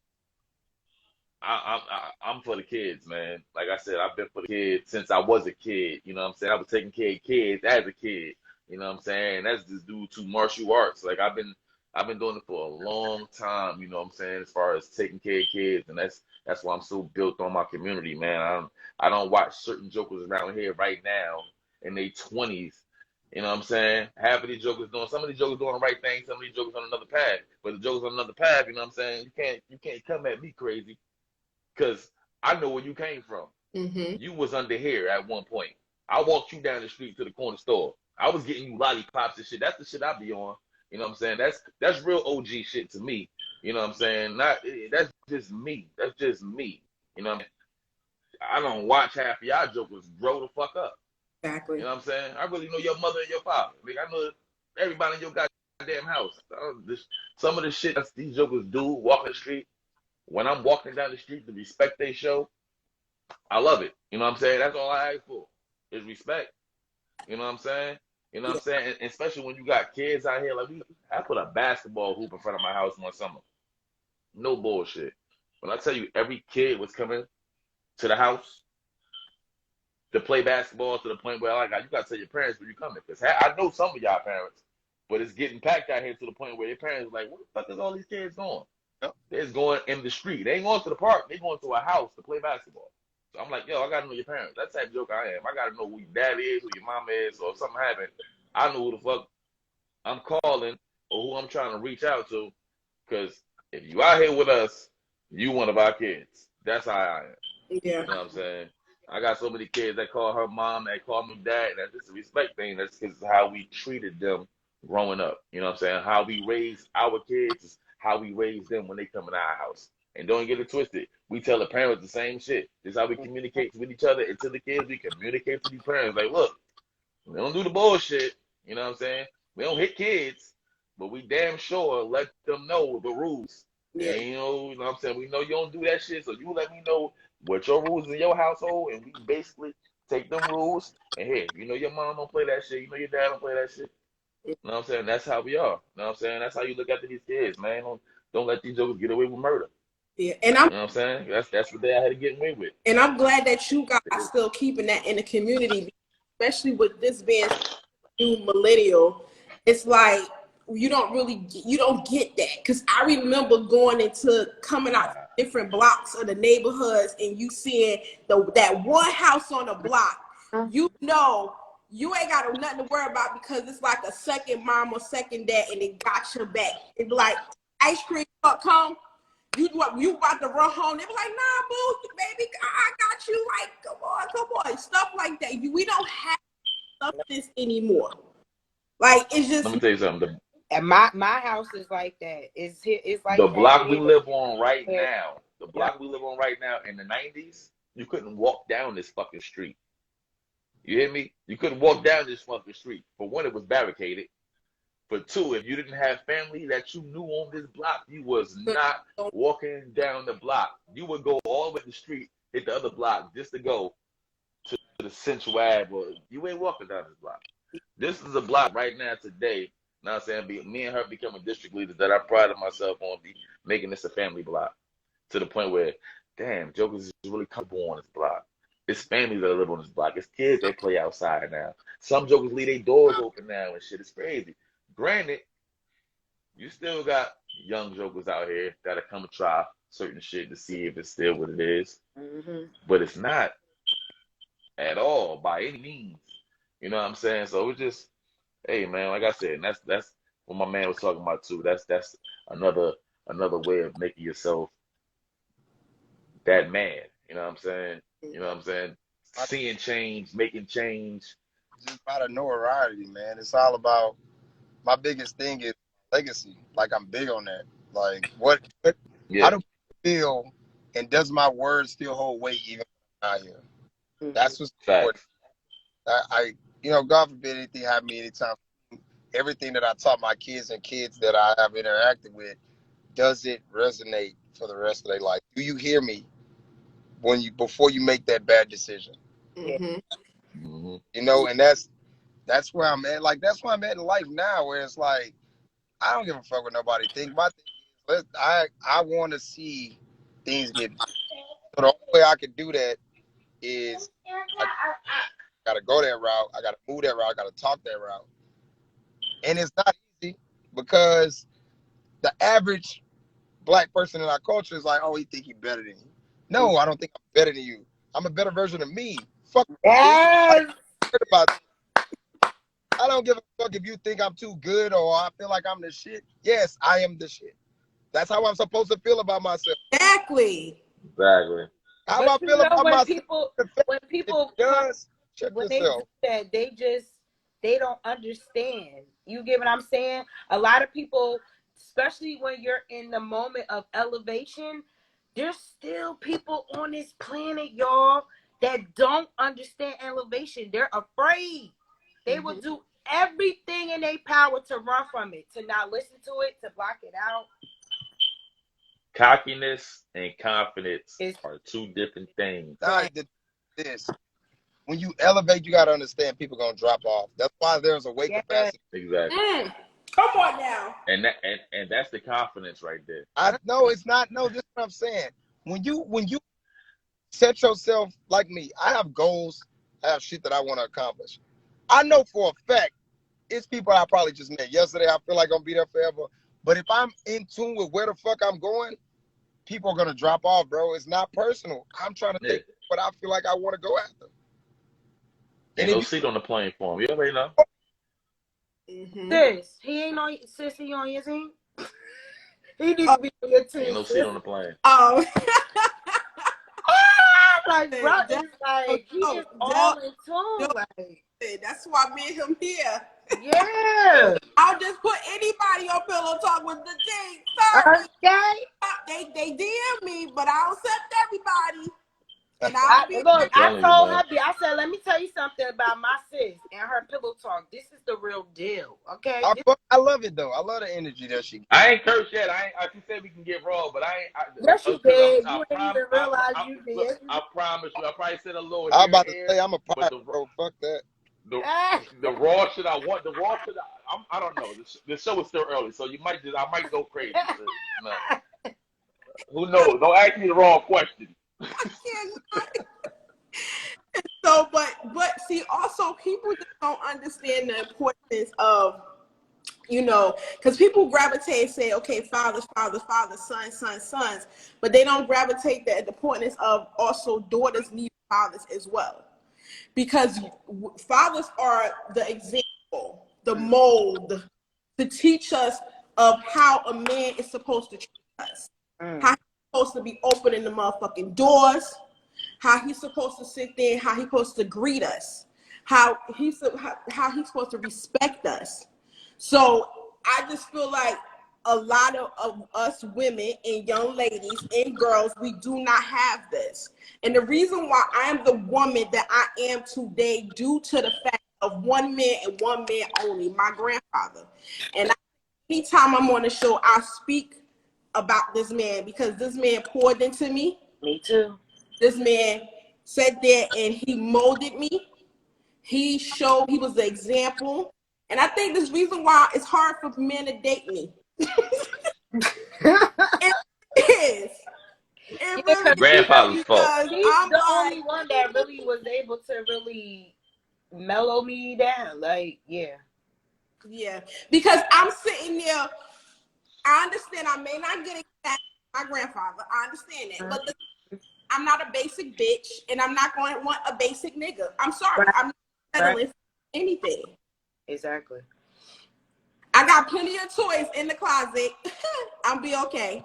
for the kids, man. Like I said, I've been for the kids since I was a kid. You know what I'm saying? I was taking care of kids as a kid. You know what I'm saying? That's just due to martial arts. Like I've been doing it for a long time. You know what I'm saying? As far as taking care of kids, and that's why I'm so built on my community, man. I don't watch certain jokers around here right now in their 20s. You know what I'm saying? Half of these jokers some of these jokers doing the right thing, some of these jokers on another path. But the jokers on another path, you know what I'm saying? You can't come at me crazy. Because I know where you came from. Mm-hmm. You was under here at one point. I walked you down the street to the corner store. I was getting you lollipops and shit. That's the shit I be on. You know what I'm saying? That's real OG shit to me. You know what I'm saying? That's just me. That's just me. You know what I mean? I don't watch half of y'all jokers grow the fuck up. Exactly. You know what I'm saying? I really know your mother and your father. Like, I know everybody in your goddamn house. Some of the shit that these jokers do walking the street, when I'm walking down the street, the respect they show, I love it. You know what I'm saying? That's all I ask for is respect. You know what I'm saying? You know what I'm saying? And especially when you got kids out here. Like I put a basketball hoop in front of my house one summer. No bullshit. When I tell you every kid was coming to the house to play basketball to the point where you got to tell your parents where you coming. Because I know some of y'all parents, but it's getting packed out here to the point where your parents are like, where the fuck is all these kids going? They're going in the street. They ain't going to the park. They going to a house to play basketball. So I'm like, I gotta know your parents. That's the type of joke I am. I gotta know who your dad is, who your mom is, or if something happened, I know who the fuck I'm calling or who I'm trying to reach out to. Because if you out here with us, you one of our kids. That's how I am. Yeah. You know what I'm saying? I got so many kids that call her mom, that call me dad. That's just a respect thing. That's because how we treated them growing up. You know what I'm saying? How we raised our kids is how we raise them when they come in our house. And don't get it twisted. We tell the parents the same shit. This is how we communicate with each other. And to the kids, we communicate to the parents. Like, look, we don't do the bullshit. You know what I'm saying? We don't hit kids, but we damn sure let them know the rules. Yeah. And, you know what I'm saying? We know you don't do that shit, so you let me know what your rules in your household, and we basically take them rules. And here, you know your mom don't play that shit. You know your dad don't play that shit. You know what I'm saying? That's how we are. You know what I'm saying? That's how you look after these kids, man. Don't let these jokers get away with murder. Yeah, and you know what I'm saying? That's what they had to get away with. And I'm glad that you guys are still keeping that in the community, especially with this being new millennial. It's like you don't get that, because I remember coming out different blocks of the neighborhoods and you seeing that one house on the block. You know you ain't got nothing to worry about because it's like a second mom or second dad and it got your back. It's like ice cream truck come, you about to run home. They be like, nah, boo, baby, I got you. Like, come on, stuff like that. We don't have stuff this anymore. Like, it's just. Let me tell you something. And my house is like that. It's like the that block we here. live on right now. The block we live on right now. In the 90s, you couldn't walk down this fucking street. You hear me? You couldn't walk down this fucking street. For one, it was barricaded. For two, if you didn't have family that you knew on this block, you was not walking down the block. You would go all the way to the street, hit the other block just to go to the Central Ave. Or you ain't walking down this block. This is a block right now today. Now I'm saying, me and her becoming district leaders that I prided myself on making this a family block to the point where, damn, jokers is really comfortable on this block. It's families that live on this block. It's kids that play outside now. Some jokers leave their doors open now and shit. It's crazy. Granted, you still got young jokers out here that'll come and try certain shit to see if it's still what it is. Mm-hmm. But it's not at all by any means. You know what I'm saying? So it's just, hey man, like I said, and that's what my man was talking about too. That's another way of making yourself that man. You know what I'm saying? You know what I'm saying? Seeing change, making change. Just about a notoriety, man. It's all about, my biggest thing is legacy. Like, I'm big on that. Like, how do people feel, and does my word still hold weight even when I'm not here? Mm-hmm. That's what's important. God forbid anything happen to me anytime. Everything that I taught my kids and kids that I have interacted with, does it resonate for the rest of their life? Do you hear me before you make that bad decision? Mm-hmm. Mm-hmm. You know, and that's where I'm at. Like, that's where I'm at in life now, where it's like, I don't give a fuck what nobody think. My thing is, I want to see things get. So the only way I can do that is I gotta go that route. I gotta move that route. I gotta talk that route. And it's not easy because the average black person in our culture is like, oh, he think he's better than you. No, I don't think I'm better than you. I'm a better version of me. Fuck. Yes. I don't give a fuck if you think I'm too good or I feel like I'm the shit. Yes, I am the shit. That's how I'm supposed to feel about myself. Exactly. How I feel about myself. When people does, when they do that, they don't understand. You get what I'm saying? A lot of people, especially when you're in the moment of elevation, there's still people on this planet, y'all, that don't understand elevation. They're afraid. They will do everything in their power to run from it, to not listen to it, to block it out. Cockiness and confidence are two different things. When you elevate, you got to understand people going to drop off. That's why there's a weight capacity. Exactly. Come on now. And that's the confidence right there. No, it's not. No, this is what I'm saying. When you set yourself, like me, I have goals. I have shit that I want to accomplish. I know for a fact it's people I probably just met yesterday. I feel like I'm going to be there forever. But if I'm in tune with where the fuck I'm going, people are going to drop off, bro. It's not personal. I'm trying to think what I feel like I want to go after. Ain't no seat on the plane for him. You already know. Sis, he ain't on. Sis, he on your team. He needs to be on your team. Ain't no seat on the plane. Oh. Like, bro, it's like he is all in tune. Like, that's why me and him here. Yeah. I'll just put anybody on Pillow Talk with the team. Sorry. Okay. They DM me, but I'll accept everybody. And I told hubby, I said, let me tell you something about my sis and her Pillow Talk. This is the real deal, okay? I love it, though. I love the energy that she gives. I ain't cursed yet. She said we can get raw, but I ain't. Yes, you did. You didn't even realize you did. I promise you. I probably said a little. I'm about to say, I'm a pirate, bro. Fuck that. The raw shit I want. The raw shit I don't know. The show is still early, so I might go crazy. No. Who knows? Don't ask me the wrong question. So, but see, also people just don't understand the importance of, because people gravitate and say, okay, fathers, sons, but they don't gravitate the importance of also daughters need fathers as well. because fathers are the example, the mold to teach us of how a man is supposed to treat us, how he's supposed to be opening the motherfucking doors, how he's supposed to sit there, how he's supposed to greet us, how he's supposed to respect us. So I just feel like a lot of us women and young ladies and girls, we do not have this. And the reason why I am the woman that I am today due to the fact of one man and one man only, my grandfather. And anytime I'm on the show, I speak about this man because this man poured into me. Me too. This man sat there and he molded me. He was the example. And I think this reason why it's hard for men to date me. It is. It really is. Grandfather's fault. He's the only one that really was able to really mellow me down. Like, yeah. Yeah. Because I'm sitting there, I understand I may not get it back my grandfather. I understand that. But I'm not a basic bitch and I'm not going to want a basic nigga. I'm sorry. I'm not settling for anything. Exactly. I got plenty of toys in the closet. I'll be okay.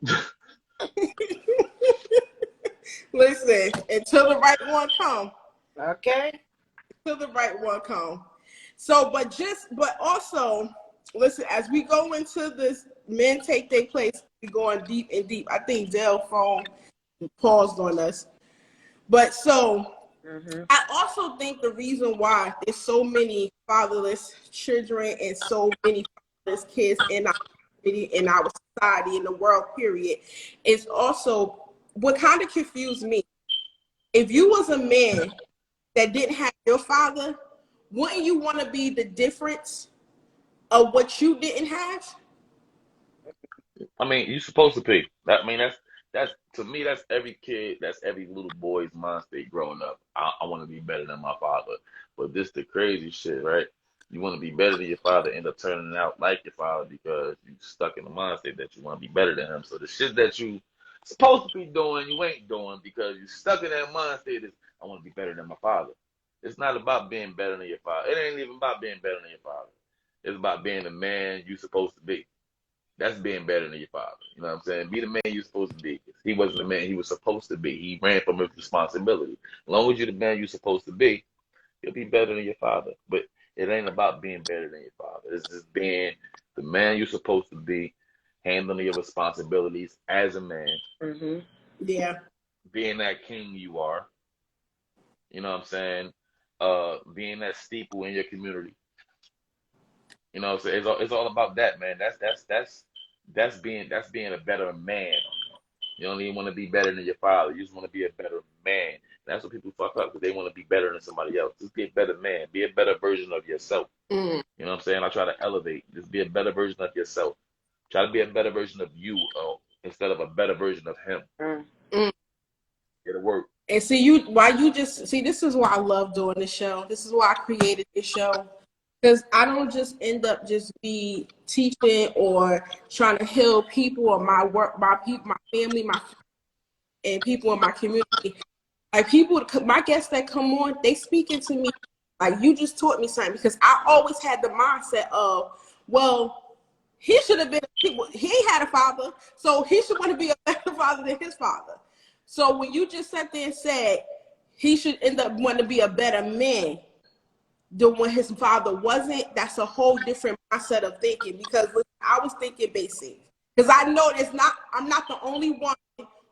Listen, until the right one come. Okay. Until the right one come. So, but also, listen, as we go into this, men take their place, we're going deep and deep. I think Dell phone paused on us. But so, I also think the reason why there's so many fatherless children and so many fatherless kids in our community, in our society, in the world, period, is also what kind of confused me. If you was a man that didn't have your father, wouldn't you want to be the difference of what you didn't have? I mean, you're supposed to be. That's to me, that's every kid, that's every little boy's mind state growing up. I want to be better than my father. But this the crazy shit, right? You want to be better than your father, end up turning out like your father because you stuck in the mind state that you want to be better than him. So the shit that you supposed to be doing, you ain't doing because you stuck in that mind state is, I want to be better than my father. It's not about being better than your father. It ain't even about being better than your father. It's about being the man you're supposed to be. That's being better than your father. You know what I'm saying? Be the man you're supposed to be. He wasn't the man he was supposed to be. He ran from his responsibility. As long as you're the man you're supposed to be, you'll be better than your father. But it ain't about being better than your father. It's just being the man you're supposed to be, handling your responsibilities as a man. Yeah. Being that king you are. You know what I'm saying? Being that steeple in your community. You know what I'm saying? It's all about that, man. That's being a better man. You don't even want to be better than your father. You just want to be a better man. That's what people fuck up because they want to be better than somebody else. Just be a better man. Be a better version of yourself. You know what I'm saying? I try to elevate. Just be a better version of yourself. Try to be a better version of you instead of a better version of him. It'll work. And see, this is why I love doing this show. This is why I created this show. Because I don't just end up just be teaching or trying to heal people or my work, my people, my family, and people in my community. Like people, my guests that come on, they speaking to me like you just taught me something. Because I always had the mindset of, well, he should have been. He had a father, so he should want to be a better father than his father. So when you just sat there and said he should end up wanting to be a better man than when his father wasn't, that's a whole different mindset of thinking. Because I was thinking basic. Because I know I'm not the only one,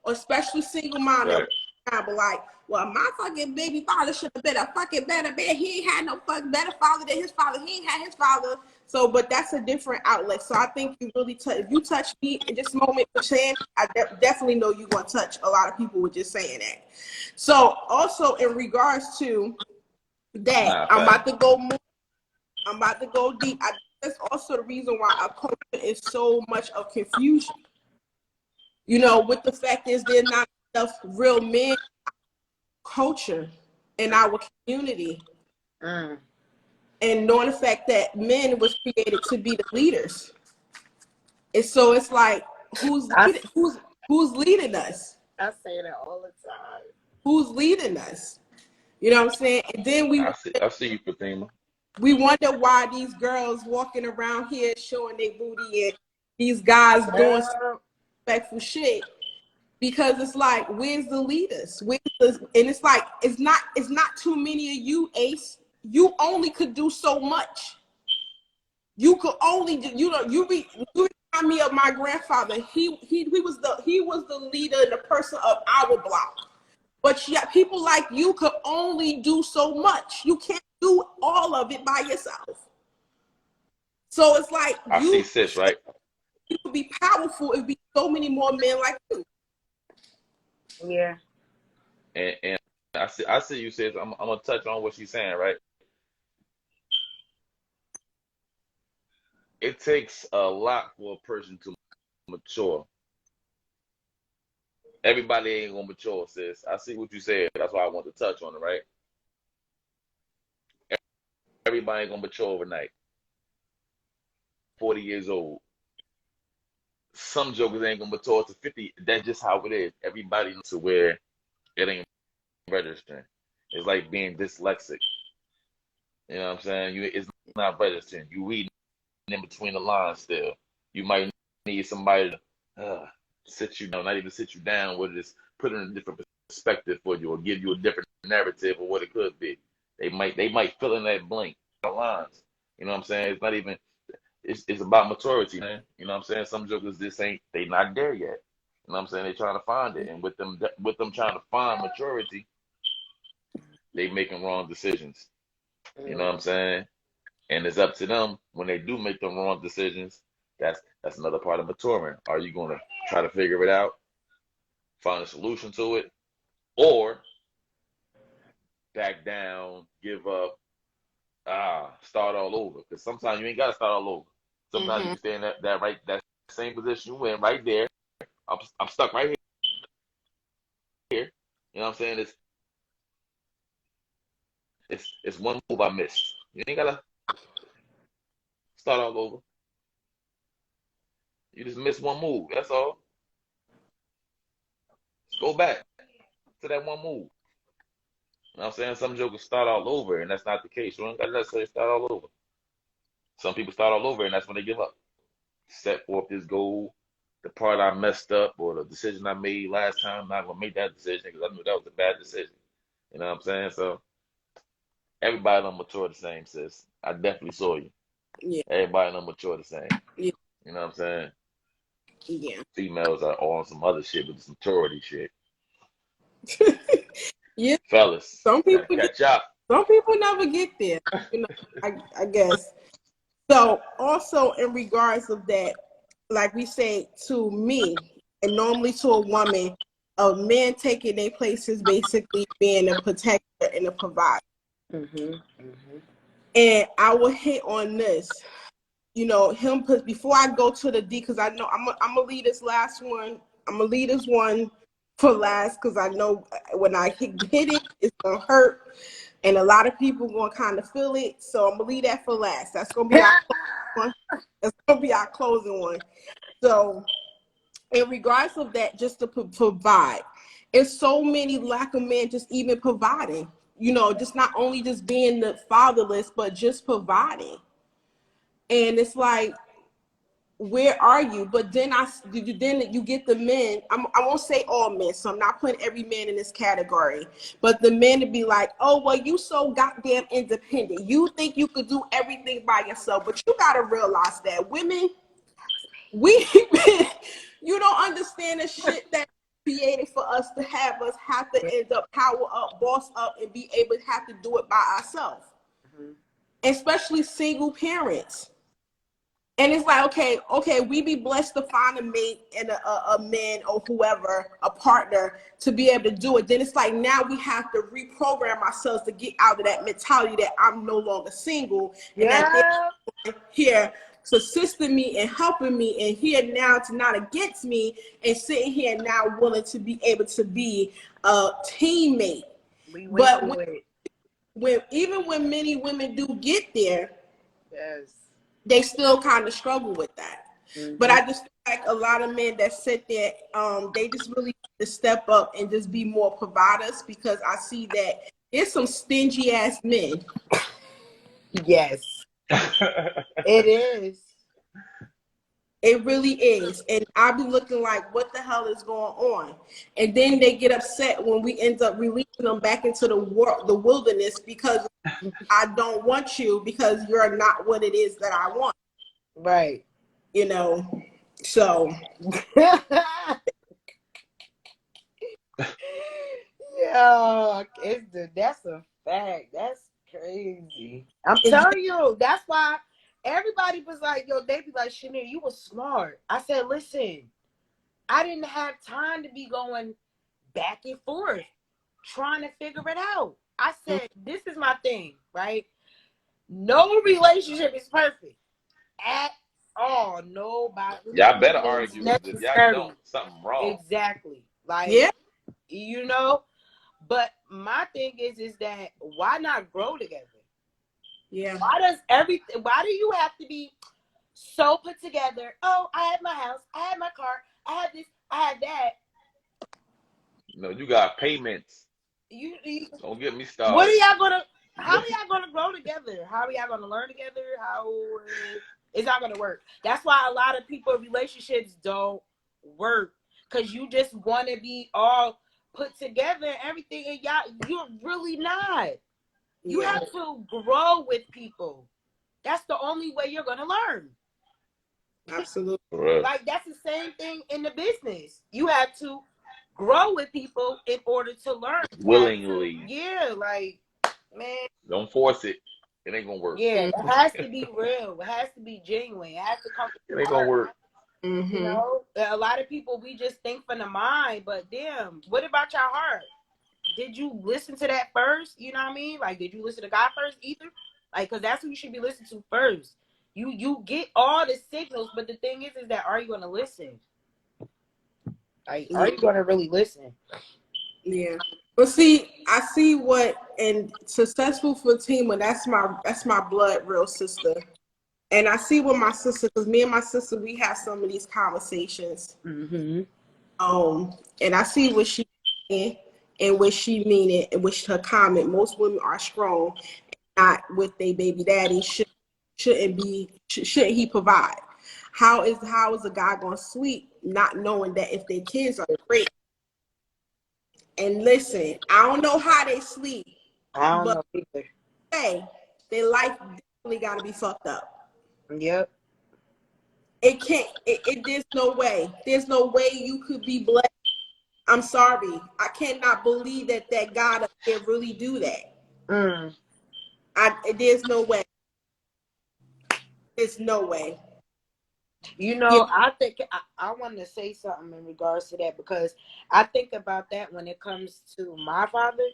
or especially single mom, right. But like, well, my fucking baby father should have been a fucking better man. He ain't had no fucking better father than his father. He ain't had his father. So, but that's a different outlet. So I think you really if you touch me in this moment for saying, I definitely know you're going to touch a lot of people with just saying that. So also in regards to that, I'm about to go more. I'm about to go deep. That's also the reason why our culture is so much of confusion. You know, with the fact is there's not enough real men culture in our community. And knowing the fact that men was created to be the leaders. And so it's like, who's leading us? I say that all the time. Who's leading us? You know what I'm saying? And then I see you, Fatima. we wonder why these girls walking around here showing their booty and these guys doing respectful shit. Because it's like, where's the leaders? And it's like, it's not too many of you, Ace. You only could do so much. You could only do, you remind me of my grandfather. He was the leader and the person of our block. But yeah, people like you could only do so much. You can't do all of it by yourself. So it's like I see sis, right? You could be powerful if be so many more men like you. Yeah. And I see you, sis. I'm gonna touch on what she's saying, right? It takes a lot for a person to mature. Everybody ain't gonna mature, sis. I see what you said. That's why I want to touch on it, right? Everybody ain't gonna mature overnight. 40 years old. Some jokers ain't gonna mature to 50. That's just how it is. Everybody knows to where it ain't registering. It's like being dyslexic. You know what I'm saying? It's not registering. You reading in between the lines still. You might need somebody to sit you down, not even sit you down, with this, put it in a different perspective for you, or give you a different narrative of what it could be. They might fill in that blank lines. You know what I'm saying? It's not even. It's about maturity, man. You know what I'm saying? Some jokers they not there yet. You know what I'm saying? They trying to find it, and with them trying to find maturity, they making wrong decisions. You know what I'm saying? And it's up to them when they do make the wrong decisions. That's another part of maturing. Are you going to try to figure it out, find a solution to it, or back down, give up, start all over? Because sometimes you ain't got to start all over. Sometimes you can stay in that same position you in right there. I'm stuck right here. You know what I'm saying? It's one move I missed. You ain't gotta start all over. You just missed one move. That's all. Just go back to that one move. You know what I'm saying? Some jokers start all over, and that's not the case. You don't gotta necessarily start all over. Some people start all over, and that's when they give up. Set forth this goal. The part I messed up, or the decision I made last time, I'm not gonna make that decision because I knew that was a bad decision. You know what I'm saying? So everybody don't mature the same, sis. I definitely saw you. Yeah. Everybody don't mature the same. Yeah. You know what I'm saying? Yeah. Females are on some other shit with this maturity shit. Yeah. Fellas, Some people catch up. Some people never get there. You know, I guess. So also in regards of that, like we say to me, and normally to a woman, a man taking their place is basically being a protector and a provider. And I will hit on this, you know, him, because before I go to the D, because I know I'm gonna leave this last one. I'm gonna leave this one for last because I know when I hit it, it's gonna hurt, and a lot of people gonna kind of feel it. So I'm gonna leave that for last. That's gonna be our one. That's gonna be our closing one. So, in regards of that, just to provide, it's so many lack of men just even providing. You know, just not only just being the fatherless, but just providing. And it's like, where are you? But then you get the men. I won't say all men, so I'm not putting every man in this category. But the men to be like, oh, well, you so goddamn independent. You think you could do everything by yourself, but you gotta realize that women, you don't understand the shit that created for us to have to end up power up, boss up, and be able to have to do it by ourselves. Especially single parents. And it's like, okay, we be blessed to find a mate and a man or whoever, a partner, to be able to do it. Then it's like, now we have to reprogram ourselves to get out of that mentality that I'm no longer single, and that they're here to assisting me and helping me, and here now to not against me, and sitting here now willing to be able to be a teammate. But when many women do get there, they still kind of struggle with that. But I just feel like a lot of men that sit there, they just really need to step up and just be more providers, because I see that It's some stingy ass men. Yes, it is. It really is. And I'll be looking like, what the hell is going on? And then they get upset when we end up releasing them back into the wilderness because I don't want you because you're not what it is that I want. Right. You know, so. Yo, that's a fact. That's crazy. I'm telling you, that's why everybody was like, yo, they be like, Shania, you was smart. I said, listen, I didn't have time to be going back and forth trying to figure it out. I said, this is my thing, right? No relationship is perfect at all. Nobody. Y'all better argue, because if y'all don't, something wrong. Exactly. Like, yeah. You know, but my thing is that why not grow together? Yeah. Why do you have to be so put together? Oh, I have my house, I have my car, I have this, I have that. No, you got payments. You don't get me started. How are y'all gonna grow together? How are y'all gonna learn together? How it's not gonna work. That's why a lot of people relationships don't work. Cause you just wanna be all put together and everything, and you're really not. You have to grow with people. That's the only way you're gonna learn. Absolutely. Like that's the same thing in the business. You have to grow with people in order to learn. Willingly. Yeah, like, man. Don't force it. It ain't gonna work. Yeah, it has to be real. It has to be genuine. It has to come from It ain't gonna work. Mm-hmm. You know, a lot of people, we just think from the mind, but damn, what about your heart? Did you listen to that first? You know what I mean? Like, did you listen to God first either? Like, because that's who you should be listening to first. You get all the signals, but the thing is that are you going to listen? Like, are you going to really listen? Yeah. But see, I see what, and Successful Fatima, that's my blood real sister. And I see what my sister, because me and my sister, we have some of these conversations. Mm-hmm. And I see what she mean and what she mean it, and which her comment. Most women are strong, not with their baby daddy. Shouldn't he provide? How is a guy going to sleep not knowing that if their kids are great? And listen, I don't know how they sleep. I don't know either. Hey, their life definitely got to be fucked up. Yep. It can't. There's no way. There's no way you could be blessed. I'm sorry. I cannot believe that God can really do that. There's no way. There's no way. You know, I think I want to say something in regards to that, because I think about that when it comes to my father.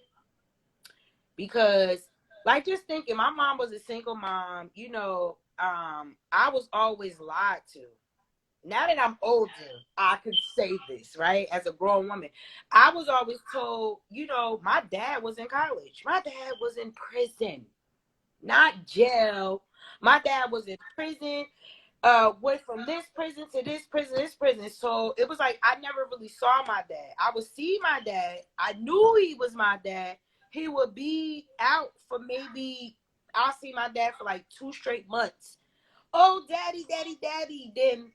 Because, like, just thinking, my mom was a single mom. You know, I was always lied to. Now that I'm older, I could say this, right? As a grown woman, I was always told, you know, my dad was in college. My dad was in prison, not jail. My dad was in prison, went from this prison to this prison. So it was like I never really saw my dad. I would see my dad. I knew he was my dad. He would be out for maybe, I'll see my dad for like 2 straight months. Oh, daddy. Then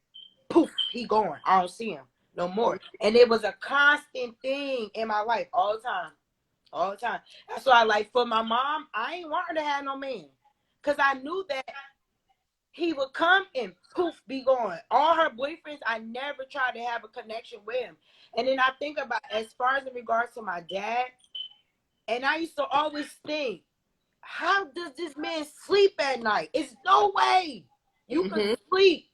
poof, he gone. I don't see him no more. And it was a constant thing in my life all the time. That's why, like, for my mom, I ain't want her to have no man, because I knew that he would come and poof, be gone. All her boyfriends, I never tried to have a connection with him. And then I think about, as far as in regards to my dad, and I used to always think, how does this man sleep at night? It's no way you can sleep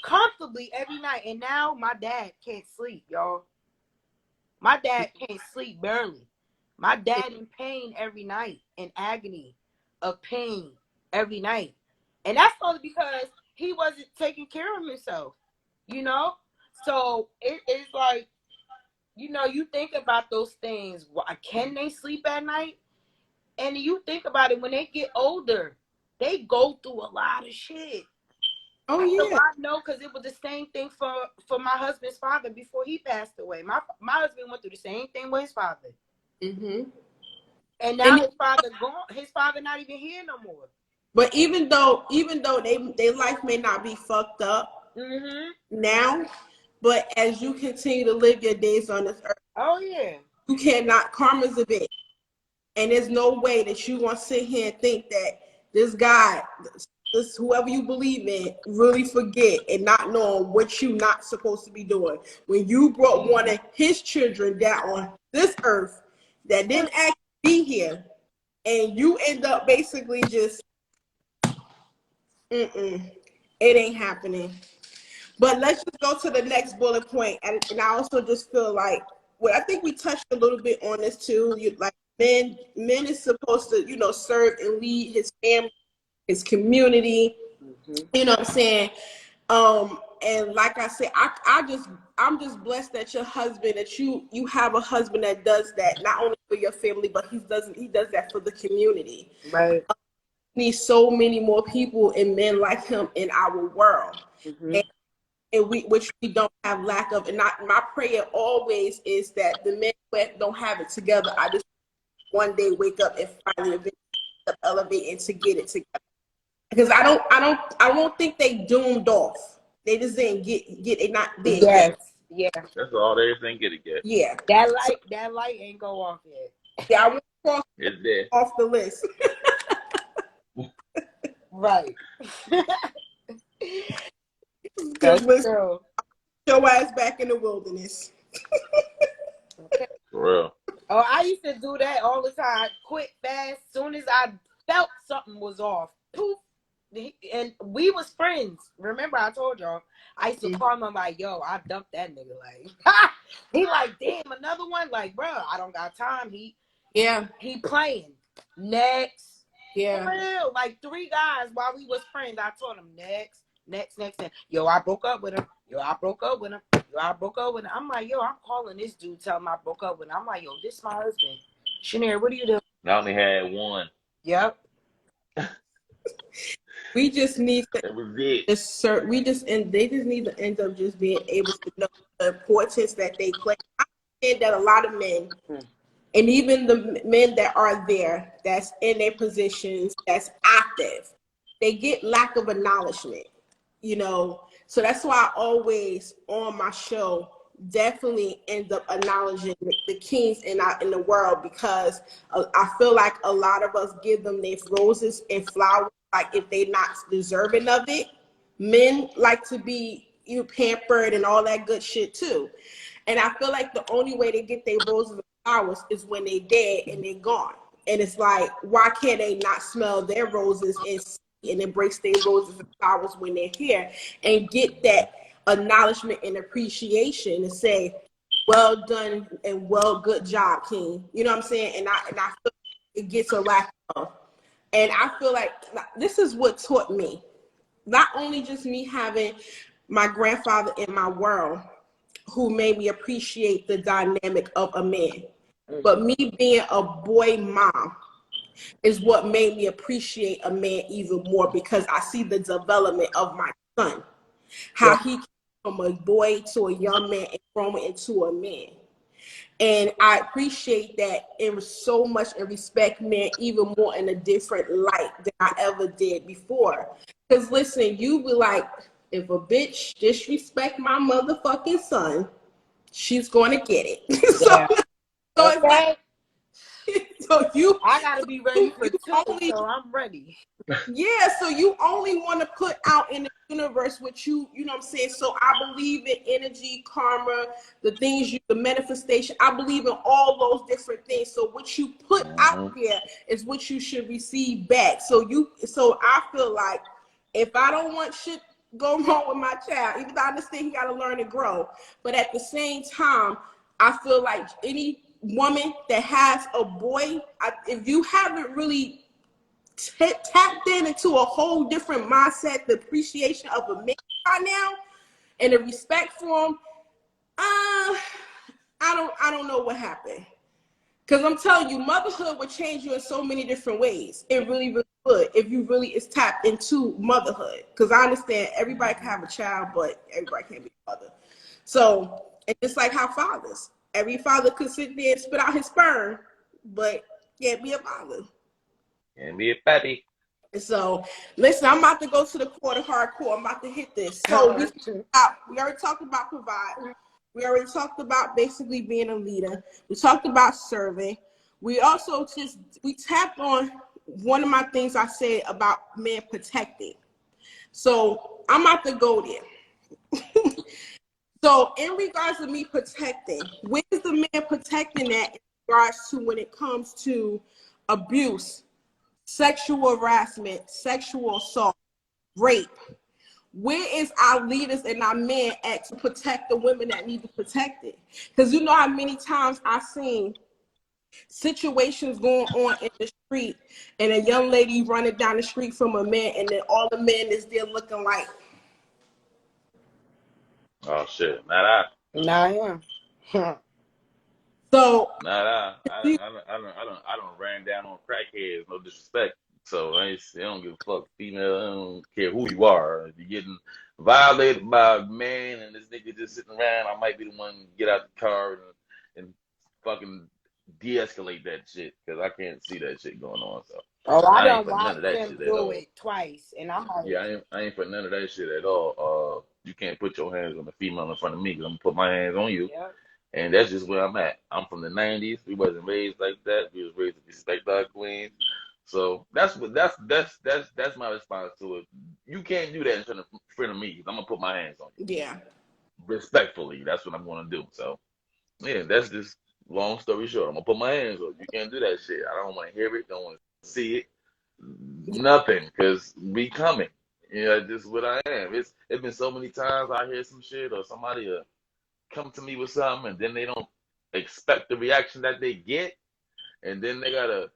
comfortably every night. And now my dad can't sleep, y'all. My dad can't sleep barely. My dad in pain every night, in agony of pain every night. And that's only because he wasn't taking care of himself, you know? So it's like, you know, you think about those things. Why can they sleep at night? And you think about it, when they get older, they go through a lot of shit. Oh yeah. So I know, because it was the same thing for my husband's father before he passed away. My husband went through the same thing with his father. And now And his father gone. His father not even here no more. but even though their life may not be fucked up now, but as you continue to live your days on this earth, oh yeah, you cannot, karma's a bitch. And there's no way that you want to sit here and think that this guy, this whoever you believe in, really forget and not knowing what you not supposed to be doing. When you brought one of his children down on this earth that didn't actually be here, and you end up basically just, it ain't happening. But let's just go to the next bullet point. And I also just feel like, well, I think we touched a little bit on this too. Like men is supposed to, serve and lead his family, his community. You know what I'm saying? And like I said, I'm just blessed that your husband, that you have a husband that does that, not only for your family, but he does that for the community. right. We need so many more people and men like him in our world. And which we don't have lack of. And my prayer always is that the men who don't have it together, I just one day wake up and finally elevate and to get it together. Because I don't think they doomed off. They just didn't get it, not big. Yes, yeah. That's all they think it get. Yeah. That light ain't go off yet. Yeah, I won't cross It's there. off the list. Right. Because That's true. your ass back in the wilderness. Okay. For real. Oh, I used to do that all the time. Quick, fast. Soon as I felt something was off, poof. And we was friends. Remember, I told y'all. I used to call him. I'm like, yo, I dumped that nigga. Like, he like, damn, another one. Like, bro, I don't got time. He playing. Next. Yeah. For real. Like 3 guys while we was friends. I told him next. Yo, I broke up with him. I'm like, yo, I'm calling this dude, tell him I broke up with him. I'm like, yo, this is my husband. Shanir, what do you do? I only had one. Yep. We just need to That was it. they just need to end up just being able to know the importance that they play. I understand that a lot of men, and even the men that are there, that's in their positions, that's active, they get lack of acknowledgement, So that's why I always on my show definitely end up acknowledging the kings in the world, because I feel like a lot of us give them their roses and flowers, like if they're not deserving of it. Men like to be pampered and all that good shit too. And I feel like the only way they get their roses and flowers is when they dead and they're gone. And it's like, why can't they not smell their roses and embrace their roses and flowers when they're here and get that acknowledgement and appreciation and say, well done and good job, King. You know what I'm saying? And I feel it gets a lack of. And I feel like this is what taught me. Not only just me having my grandfather in my world who made me appreciate the dynamic of a man, but me being a boy mom is what made me appreciate a man even more, because I see the development of my son, how he came from a boy to a young man and growing into a man. And I appreciate that in so much and respect men even more in a different light than I ever did before. Because listen, you be like, if a bitch disrespect my motherfucking son, she's going to get it. Yeah. So it's like, I gotta be ready for 2, so I'm ready. Yeah, so you only want to put out in the universe what you know what I'm saying? So I believe in energy, karma, the manifestation. I believe in all those different things. So what you put out here is what you should receive back. So I feel like if I don't want shit go wrong with my child, even though I understand he got to learn and grow, but at the same time, I feel like any woman that has a boy, if you haven't really tapped into a whole different mindset, the appreciation of a man right now, and the respect for him, I don't know what happened. Because I'm telling you, motherhood would change you in so many different ways. It really, really would, if you really is tapped into motherhood. Because I understand everybody can have a child, but everybody can't be a mother. So, and just like how fathers, every father could sit there and spit out his sperm, but Can't be a father. Can't be a pappy. So, listen, I'm about to go to the quarter hardcore. I'm about to hit this. So, we already talked about provide. We already talked about basically being a leader. We talked about serving. We also we tapped on one of my things I said about men protecting. So, I'm about to go there. So, in regards to me protecting, where is the man protecting that in regards to when it comes to abuse, sexual harassment, sexual assault, rape? Where is our leaders and our men at to protect the women that need to protect it? Because you know how many times I've seen situations going on in the street and a young lady running down the street from a man, and then all the men is there looking like, Oh shit, not I. Not him. so Not I. I don't ran down on crackheads. No disrespect. So I don't give a fuck. Female, I don't care who you are. If you're getting violated by a man and this nigga just sitting around, I might be the one to get out the car and fucking de-escalate that shit because I can't see that shit going on. So Oh, I I ain't don't for none watch of that him shit at do all. it twice, and I'm like, Yeah, I ain't for none of that shit at all. You can't put your hands on the female in front of me because I'm gonna put my hands on you. yep. And that's just where I'm at. I'm from the 90s. We wasn't raised like that. We was raised to respect our queens. So that's my response to it. You can't do that in front of me. I'm gonna put my hands on you. yeah. Respectfully. That's what I'm gonna do. So yeah, that's just long story short. I'm gonna put my hands on you. You can't do that shit. I don't wanna hear it, don't wanna see it. Nothing, because we coming. You know, this is what I am. It's been so many times I hear some shit or somebody come to me with something and then they don't expect the reaction that they get, and then they gotta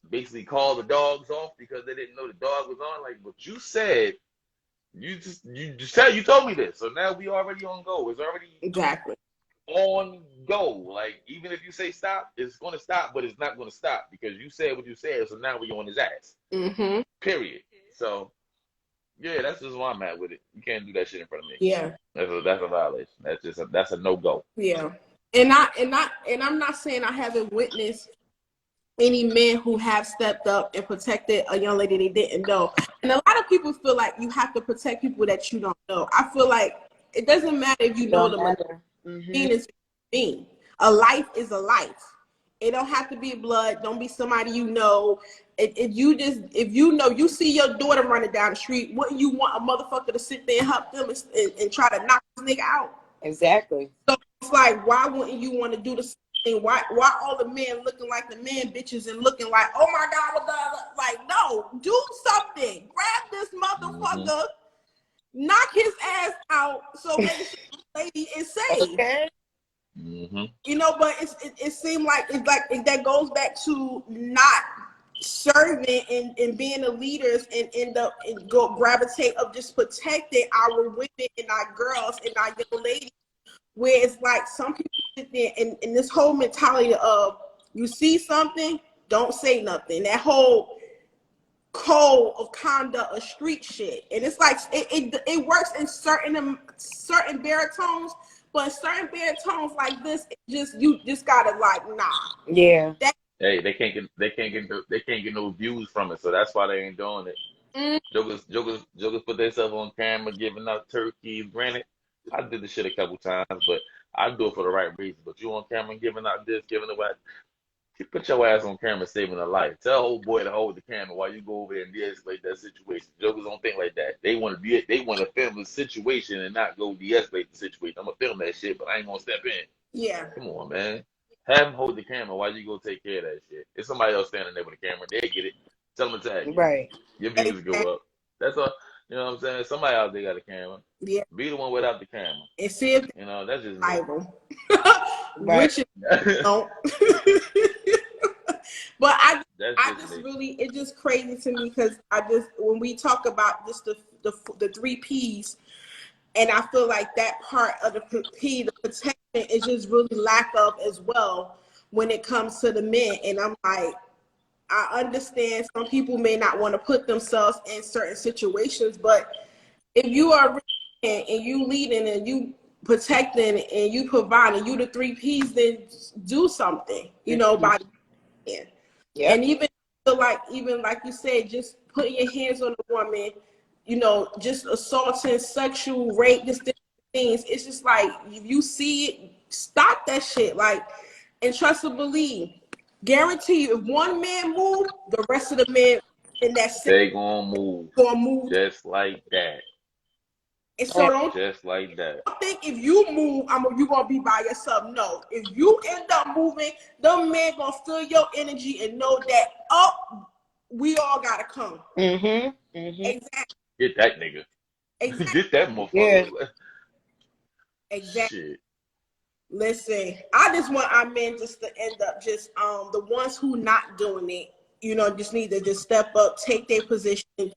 basically call the dogs off because they didn't know the dog was on. Like, but you said you said you told me this, so now we already on go. It's already Exactly. on go. Like, even if you say stop, it's gonna stop, but it's not gonna stop because you said what you said. So now we on his ass. Mm-hmm. Period. So yeah, that's just where I'm at with it. You can't do that shit in front of me. Yeah. That's a violation. That's a no go. Yeah. And I'm not saying I haven't witnessed any men who have stepped up and protected a young lady they didn't know. And a lot of people feel like you have to protect people that you don't know. I feel like it doesn't matter if you know them or not. Being is being. A life is a life. It don't have to be blood. Don't be somebody you know. If you know you see your daughter running down the street, wouldn't you want a motherfucker to sit there and help them and try to knock this nigga out? Exactly. So it's like, why wouldn't you want to do the same thing? Why all the men looking like the man bitches and looking like, oh my God, like, no, do something. Grab this motherfucker, knock his ass out so make sure the lady is safe. Okay. You know, but it seemed like that goes back to not serving and being the leaders and end up and go gravitate of just protecting our women and our girls and our young ladies, where it's like some people sit there and this whole mentality of you see something, don't say nothing. That whole code of conduct of street shit. And it's like it works in certain baritones. But certain baritones like this, you just gotta like, nah. Yeah. Hey, they can't get no views from it, so that's why they ain't doing it. Jokers put themselves on camera giving out turkeys. Granted, I did this shit a couple times, but I do it for the right reason. But you on camera giving out this, giving away. You put your ass on camera saving a life. Tell old boy to hold the camera while you go over there and de-escalate that situation. Jokers don't think like that. They want to film the situation and not go de-escalate the situation. I'm gonna film that shit, but I ain't gonna step in. Yeah. Come on, man. Have him hold the camera while you go take care of that shit. If somebody else standing there with a camera, they get it. Tell them to tag you. Right. Your views go up. That's all. You know what I'm saying? Somebody out there got a camera. Yeah. Be the one without the camera. And see if you know that's just Bible. Right. Which don't. But it's just crazy to me because when we talk about just the 3 P's, and I feel like that part of the protection is just really lack of as well when it comes to the men. And I'm like, I understand some people may not want to put themselves in certain situations, but if you are and you leading and you protecting and you providing, you the 3 P's, then do something, by And even like you said, just putting your hands on the woman, you know, just assaulting, sexual rape, just different things. It's just like, if you see it, stop that shit. Like, and trust and believe. Guarantee you, if one man move, the rest of the men in that They gonna move just like that. And so don't just like that. Think if you move, you gonna be by yourself. No, if you end up moving, the man gonna feel your energy and know that we all gotta come. Exactly. Get that nigga. Exactly. Get that motherfucker. Yeah. Exactly. Shit. Listen, I just want our men just to end up just the ones who not doing it, you know, just need to just step up, take their position. And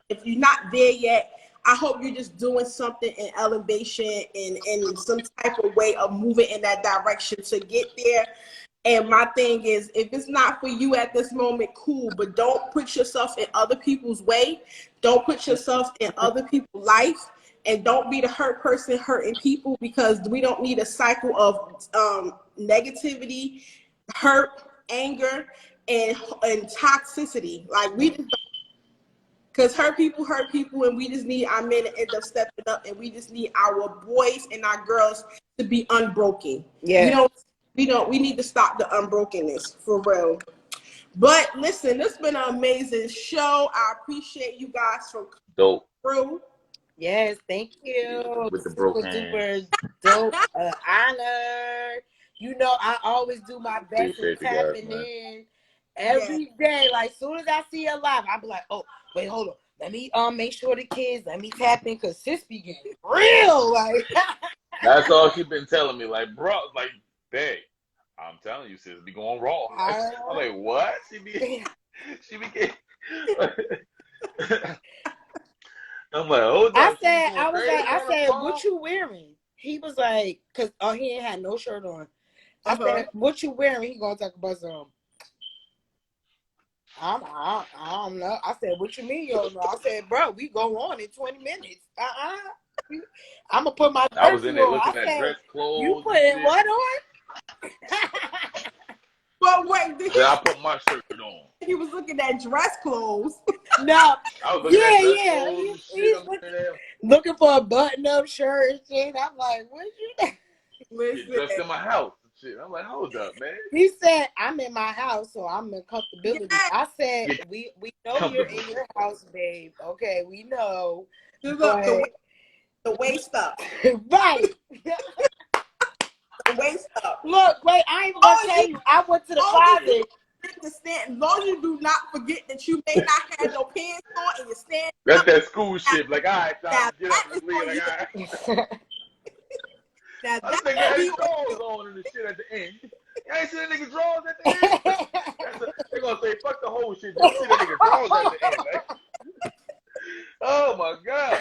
if you're not there yet, I hope you're just doing something in elevation and in some type of way of moving in that direction to get there. And my thing is, if it's not for you at this moment, cool, but don't put yourself in other people's way. Don't put yourself in other people's life. And don't be the hurt person hurting people, because we don't need a cycle of negativity, hurt, anger, and toxicity. Like, we just, because hurt people, and we just need our men to end up stepping up, and we just need our boys and our girls to be unbroken. Yeah. We need to stop the unbrokenness, for real. But listen, this has been an amazing show. I appreciate you guys for coming through. Yes, thank you. With the broken super dope honor. You know, I always do my best with tapping in every day. Like, soon as I see her live, I'll be like, oh, wait, hold on. Let me make sure the kids, let me tap in, because sis be getting real. Like, that's all she been telling me. Like, bro, like, babe, I'm telling you, sis, be going raw. I'm like, what? She be getting. I'm like, hold on. I said, what you wearing? He was like, because he ain't had no shirt on. I said, what you wearing? He gonna talk about some. I don't know. I said, what you mean you don't know? I said, bro, we go on in 20 minutes. I'm gonna put my. I was in there looking at dress clothes. You putting what on? But wait, did I put my shirt on? He was looking at dress clothes. No. I was looking at dress clothes. He's looking for a button-up shirt and shit. I'm like, what you Listen. Dressed in my house and shit. I'm like, hold up, man. He said, I'm in my house, so I'm in comfortability. Yeah. I said, we know you're in your house, babe. Okay, we know. The waist up. Right. The waist up. Look, wait, I ain't gonna tell you. I went to the closet. As long as you do not forget that you may not have no pants on and you're standing. That's that school shit. Like, all right, y'all, get up and leave. Like, all right. I think I had drawers on and the shit at the end. You ain't see that nigga drawers at the end? They're gonna say, fuck the whole shit. You see that nigga drawers at the end, man. Oh my God.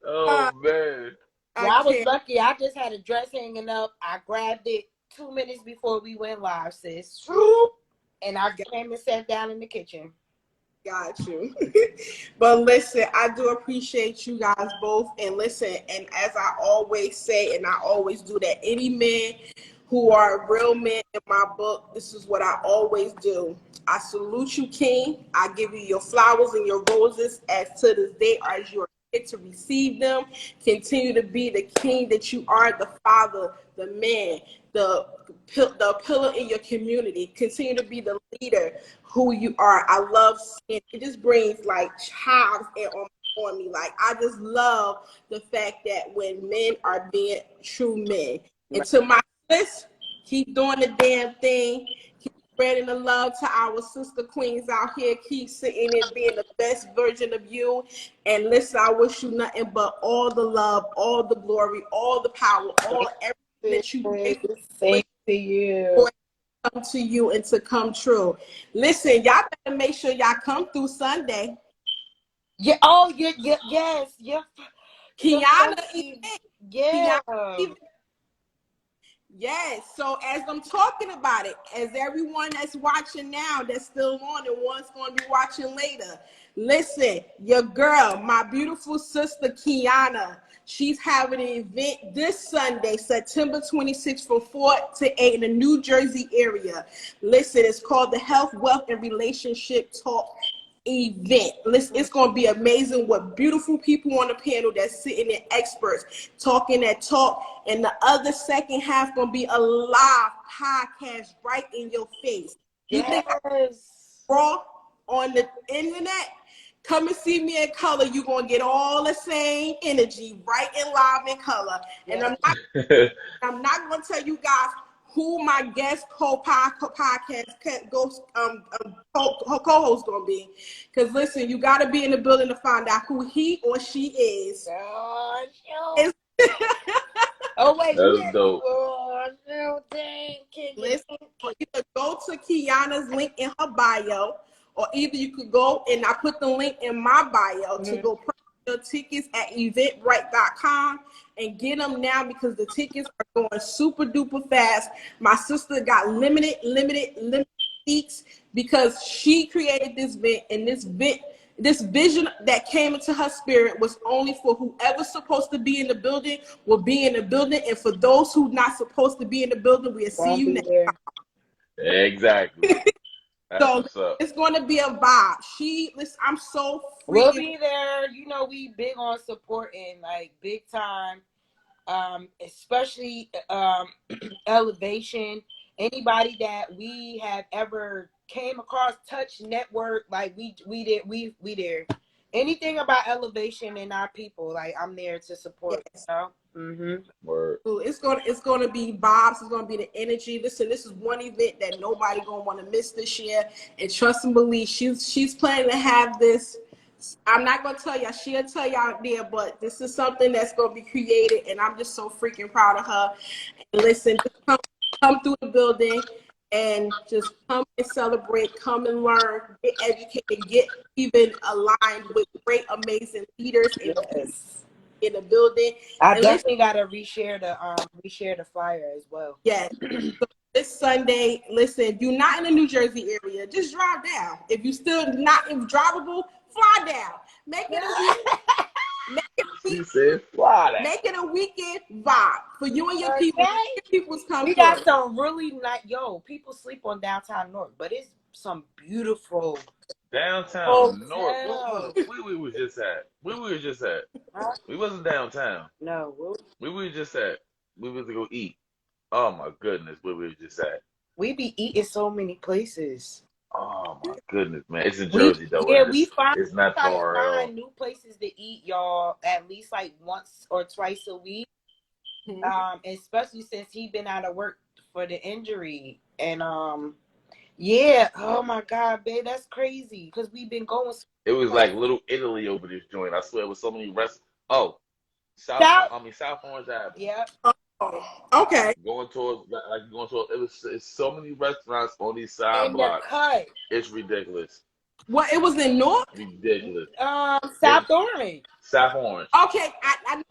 Oh man. Yeah, I was lucky. I just had a dress hanging up. I grabbed it 2 minutes before we went live, sis. And I came and sat down in the kitchen. Got you. But listen, I do appreciate you guys both. And listen, and as I always say, and I always do, that any men who are real men in my book, this is what I always do. I salute you, King. I give you your flowers and your roses as to this day, as you are here to receive them. Continue to be the king that you are, the father, the man, the pillar in your community. Continue to be the leader who you are. I love seeing it. Just brings like child on me. Like, I just love the fact that when men are being true men. And to my sis, keep doing the damn thing. Keep spreading the love to our sister queens out here. Keep sitting and being the best version of you. And listen, I wish you nothing but all the love, all the glory, all the power, everything that you make. Same to you. Come to you and to come true. Listen, y'all better make sure y'all come through Sunday. Yeah. Oh, yeah. Yes. Yeah. Kiana. Yeah. Yes. So as I'm talking about it, as everyone that's watching now, that's still on, and one's going to be watching later, listen, your girl, my beautiful sister Kiana, She's having an event this Sunday, September 26th from 4 to 8 in the New Jersey area. Listen, it's called the Health, Wealth, and Relationship Talk event. Listen, it's going to be amazing with beautiful people on the panel that's sitting there, experts talking that talk. And the other second half going to be a live podcast right in your face. You think I'm raw on the internet? Come and see me in color. You're going to get all the same energy right in live in color. And I'm not going to tell you guys who my guest co-host going to be. Because listen, you got to be in the building to find out who he or she is. Oh, wait. That's dope. Listen, you could go to Kiana's link in her bio, or either you could go, and I put the link in my bio to go purchase your tickets at eventbrite.com and get them now, because the tickets are going super duper fast. My sister got limited seats because she created this event, and this vision that came into her spirit was only for whoever's supposed to be in the building will be in the building, and for those who not supposed to be in the building, we'll see you next time. Exactly. So it's going to be a vibe. Listen, I'm so freaking. We'll be there. You know, we big on supporting, like, big time. Especially Elevation. Anybody that we have ever came across, touch, network, like we there. Anything about Elevation and our people, like, I'm there to support. Yes. You know? Word. It's gonna be vibes. It's gonna be the energy. Listen, this is one event that nobody gonna want to miss this year. And trust and believe, she's planning to have this. I'm not gonna tell y'all. She'll tell y'all there, but this is something that's gonna be created, and I'm just so freaking proud of her. And listen, just come through the building and just come and celebrate. Come and learn, get educated, get even aligned with great, amazing leaders in the building. I definitely gotta reshare the flyer as well. Yes. So this Sunday, listen, you're not in the New Jersey area, just drive down. If you're still not drivable, fly down. Make it a weekend vibe for you and your people. People's come. We got some really nice. People sleep on downtown North, but it's some beautiful downtown North. Where we was just at? Where we was just at? We wasn't downtown. No. Where we was just at? We was to go eat. Oh my goodness, where we was just at? We be eating so many places. Oh my goodness, man! It's in Jersey though. Yeah, it's not far at all. Find new places to eat, y'all, at least like once or twice a week. Especially since he been out of work for the injury, and yeah. Oh my God, babe, that's crazy because we've been going. It was like Little Italy over this joint. I swear, it was so many restaurants. Oh, South Orange Avenue. Yeah. Okay. Going towards. It's so many restaurants on these side blocks. It's ridiculous. What? It was in North? Ridiculous. South Orange. South Orange. Okay, I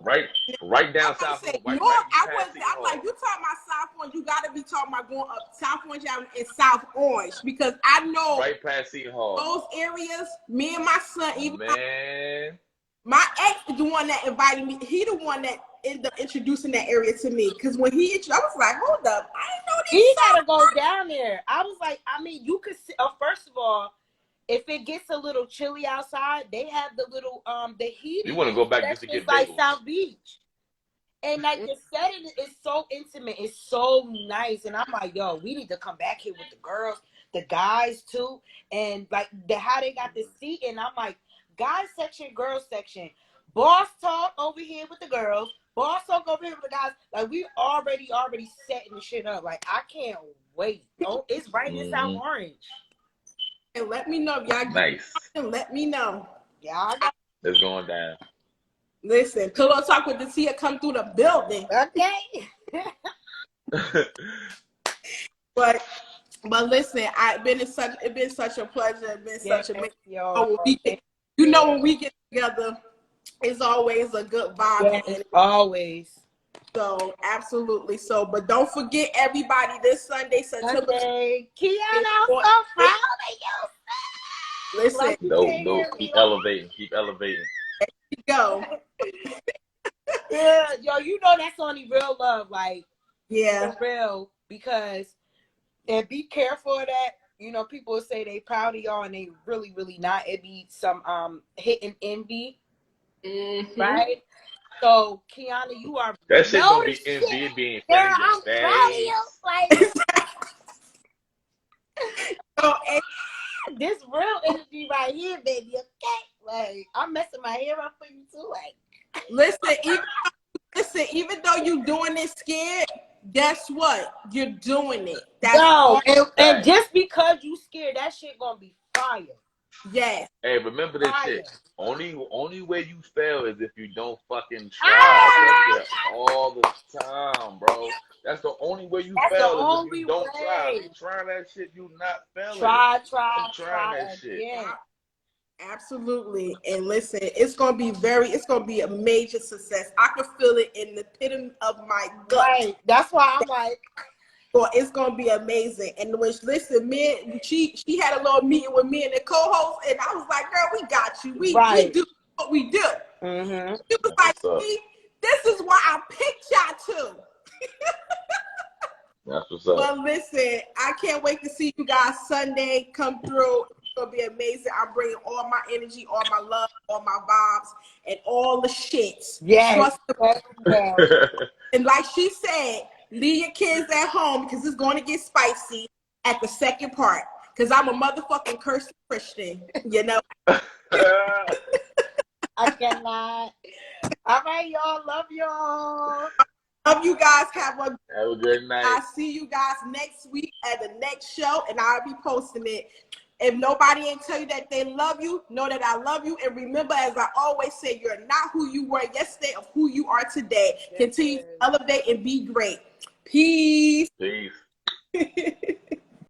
right down South Orange. North. I'm like, you talking about South Orange? You got to be talking about going up South Orange Avenue and South Orange, because I know right past Seton Hall. Those areas. Me and my son, even my ex is the one that invited me. He the one that ended up introducing that area to me, because when he introduced, I was like, hold up, I didn't know this. He gotta go down there. I was like, I mean, you could see. First of all, if it gets a little chilly outside, they have the little the heat. You want to go back just to get like South Beach, and like the setting is so intimate. It's so nice, and I'm like, yo, we need to come back here with the girls, the guys too, and like how they got the seat. And I'm like, guys section, girls section, boss talk over here with the girls, boss talk over here with the guys. Like we already setting the shit up. Like I can't wait. Oh, it's right in South Orange. And let me know if y'all nice. Let me know. Yeah, it's going down. Listen, Pillow Talk with the Tia come through the building. Okay. but listen, it's been such a pleasure. It's been such a weekend. You know, when we get together, it's always a good vibe. Yes, always. So absolutely. So, but don't forget, everybody, this Sunday, September. Kiana, I'm so proud of you. Listen, no, keep elevating. There you go. Yeah, yo, you know that's only real love, like Yeah. for real. Because and be careful of that. You know, people say they proud of y'all and they really, really not. It be some hidden envy, right? So Kiana, you are That shit know don't the be envy, shit. it be in Girl, front of your I'm proud of you. face. Like So, and this real energy right here, baby. Okay, like I'm messing my hair up for you too. Like even though you doing it scared, guess what? You're doing it. That's yo, all. and just because you scared, that shit gonna be fire. Yes. Hey, remember this Fire. shit. Only way you fail is if you don't fucking try. I tell you that all the time, bro. That's the only way you That's the fail is if only you don't try. If way. you try that shit, you not failing. Try I'm trying that shit. again. Absolutely. And listen, it's gonna be a major success. I can feel it in the pit of my gut. Right. That's why I'm like, Well, it's gonna be amazing. And when she had a little meeting with me and the co-host, and I was like, girl, we got you. We do what we do. mm-hmm. She was like, see, this is why I picked y'all too. That's what's up. Well, listen, I can't wait to see you guys Sunday come through. It's gonna be amazing. I'm bringing all my energy, all my love, all my vibes, and all the shits. Yes. And like she said, leave your kids at home because it's going to get spicy at the second part. Because I'm a motherfucking cursed Christian, you know. I cannot. All right, y'all. Love y'all. Love you guys. Have a good night. I'll see you guys next week at the next show, and I'll be posting it. If nobody ain't tell you that they love you, know that I love you. And remember, as I always say, you're not who you were yesterday of who you are today. Continue to elevate and be great. Peace. Peace.